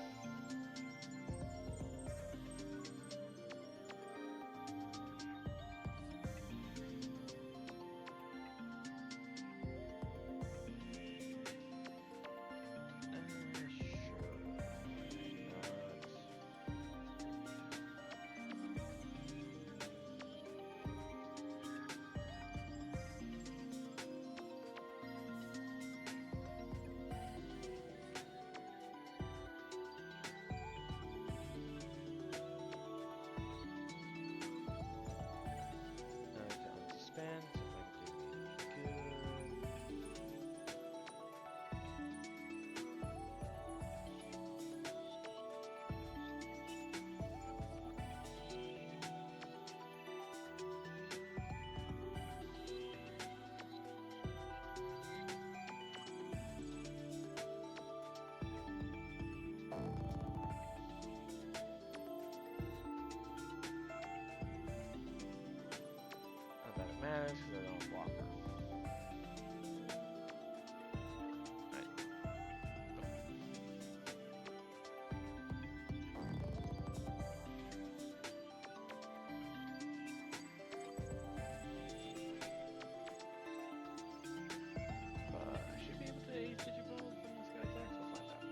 Matters because I don't block her. I should be able to ace Digivolve from this guy's deck, so we'll find out.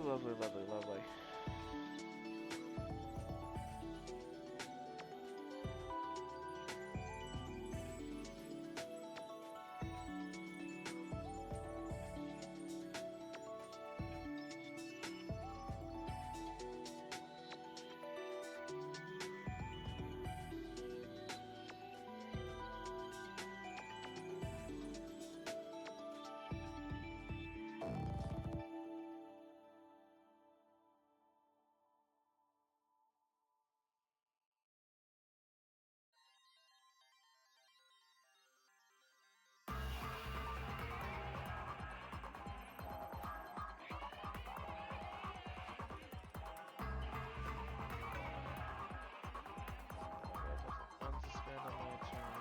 lovely, lovely, lovely. Unsuspend on my turn.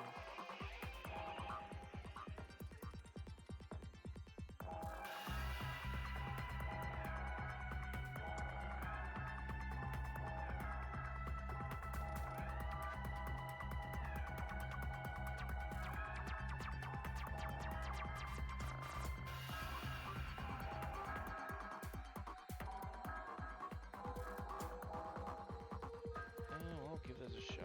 We'll give this a shot.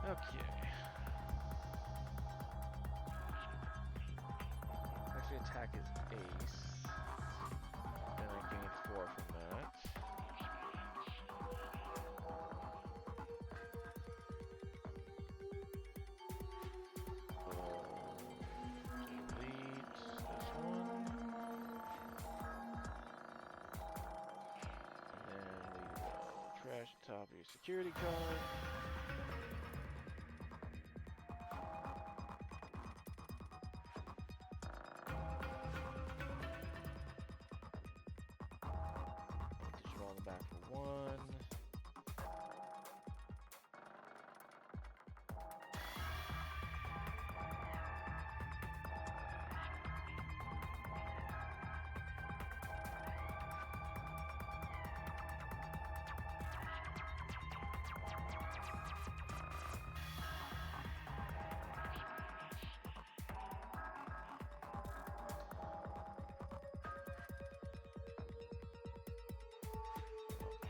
Okay. Actually, attack is ace. And I gain 4 from that. Delete this one. And then leave trash top of your security card. Digimon on the back for 1.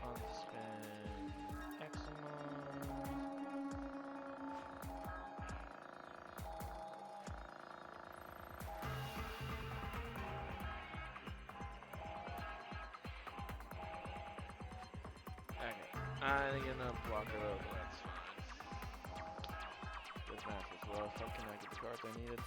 Unspend Examon. Okay, I get enough blocker though, but that's fine. This match was rough. How can I get the cards I needed?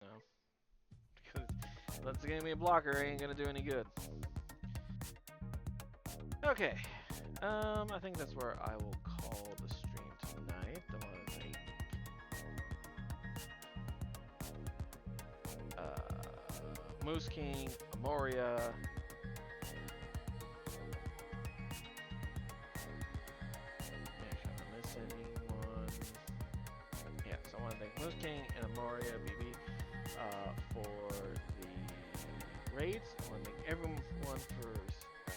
No. Because that's gonna be a blocker, ain't gonna do any good. Okay. I think that's where I will call the stream tonight. I want to thank Moose King, Amoria, make sure I don't miss anyone. Yeah, so I want to thank Moose King and Amoria BB for the raids. I want to thank everyone for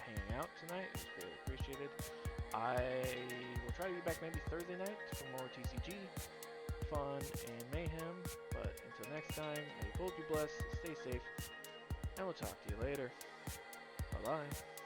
hanging out tonight. It's greatly appreciated. I will try to be back maybe Thursday night for more TCG, fun, and mayhem. But until next time, may you both be blessed, stay safe, and we'll talk to you later. Bye bye.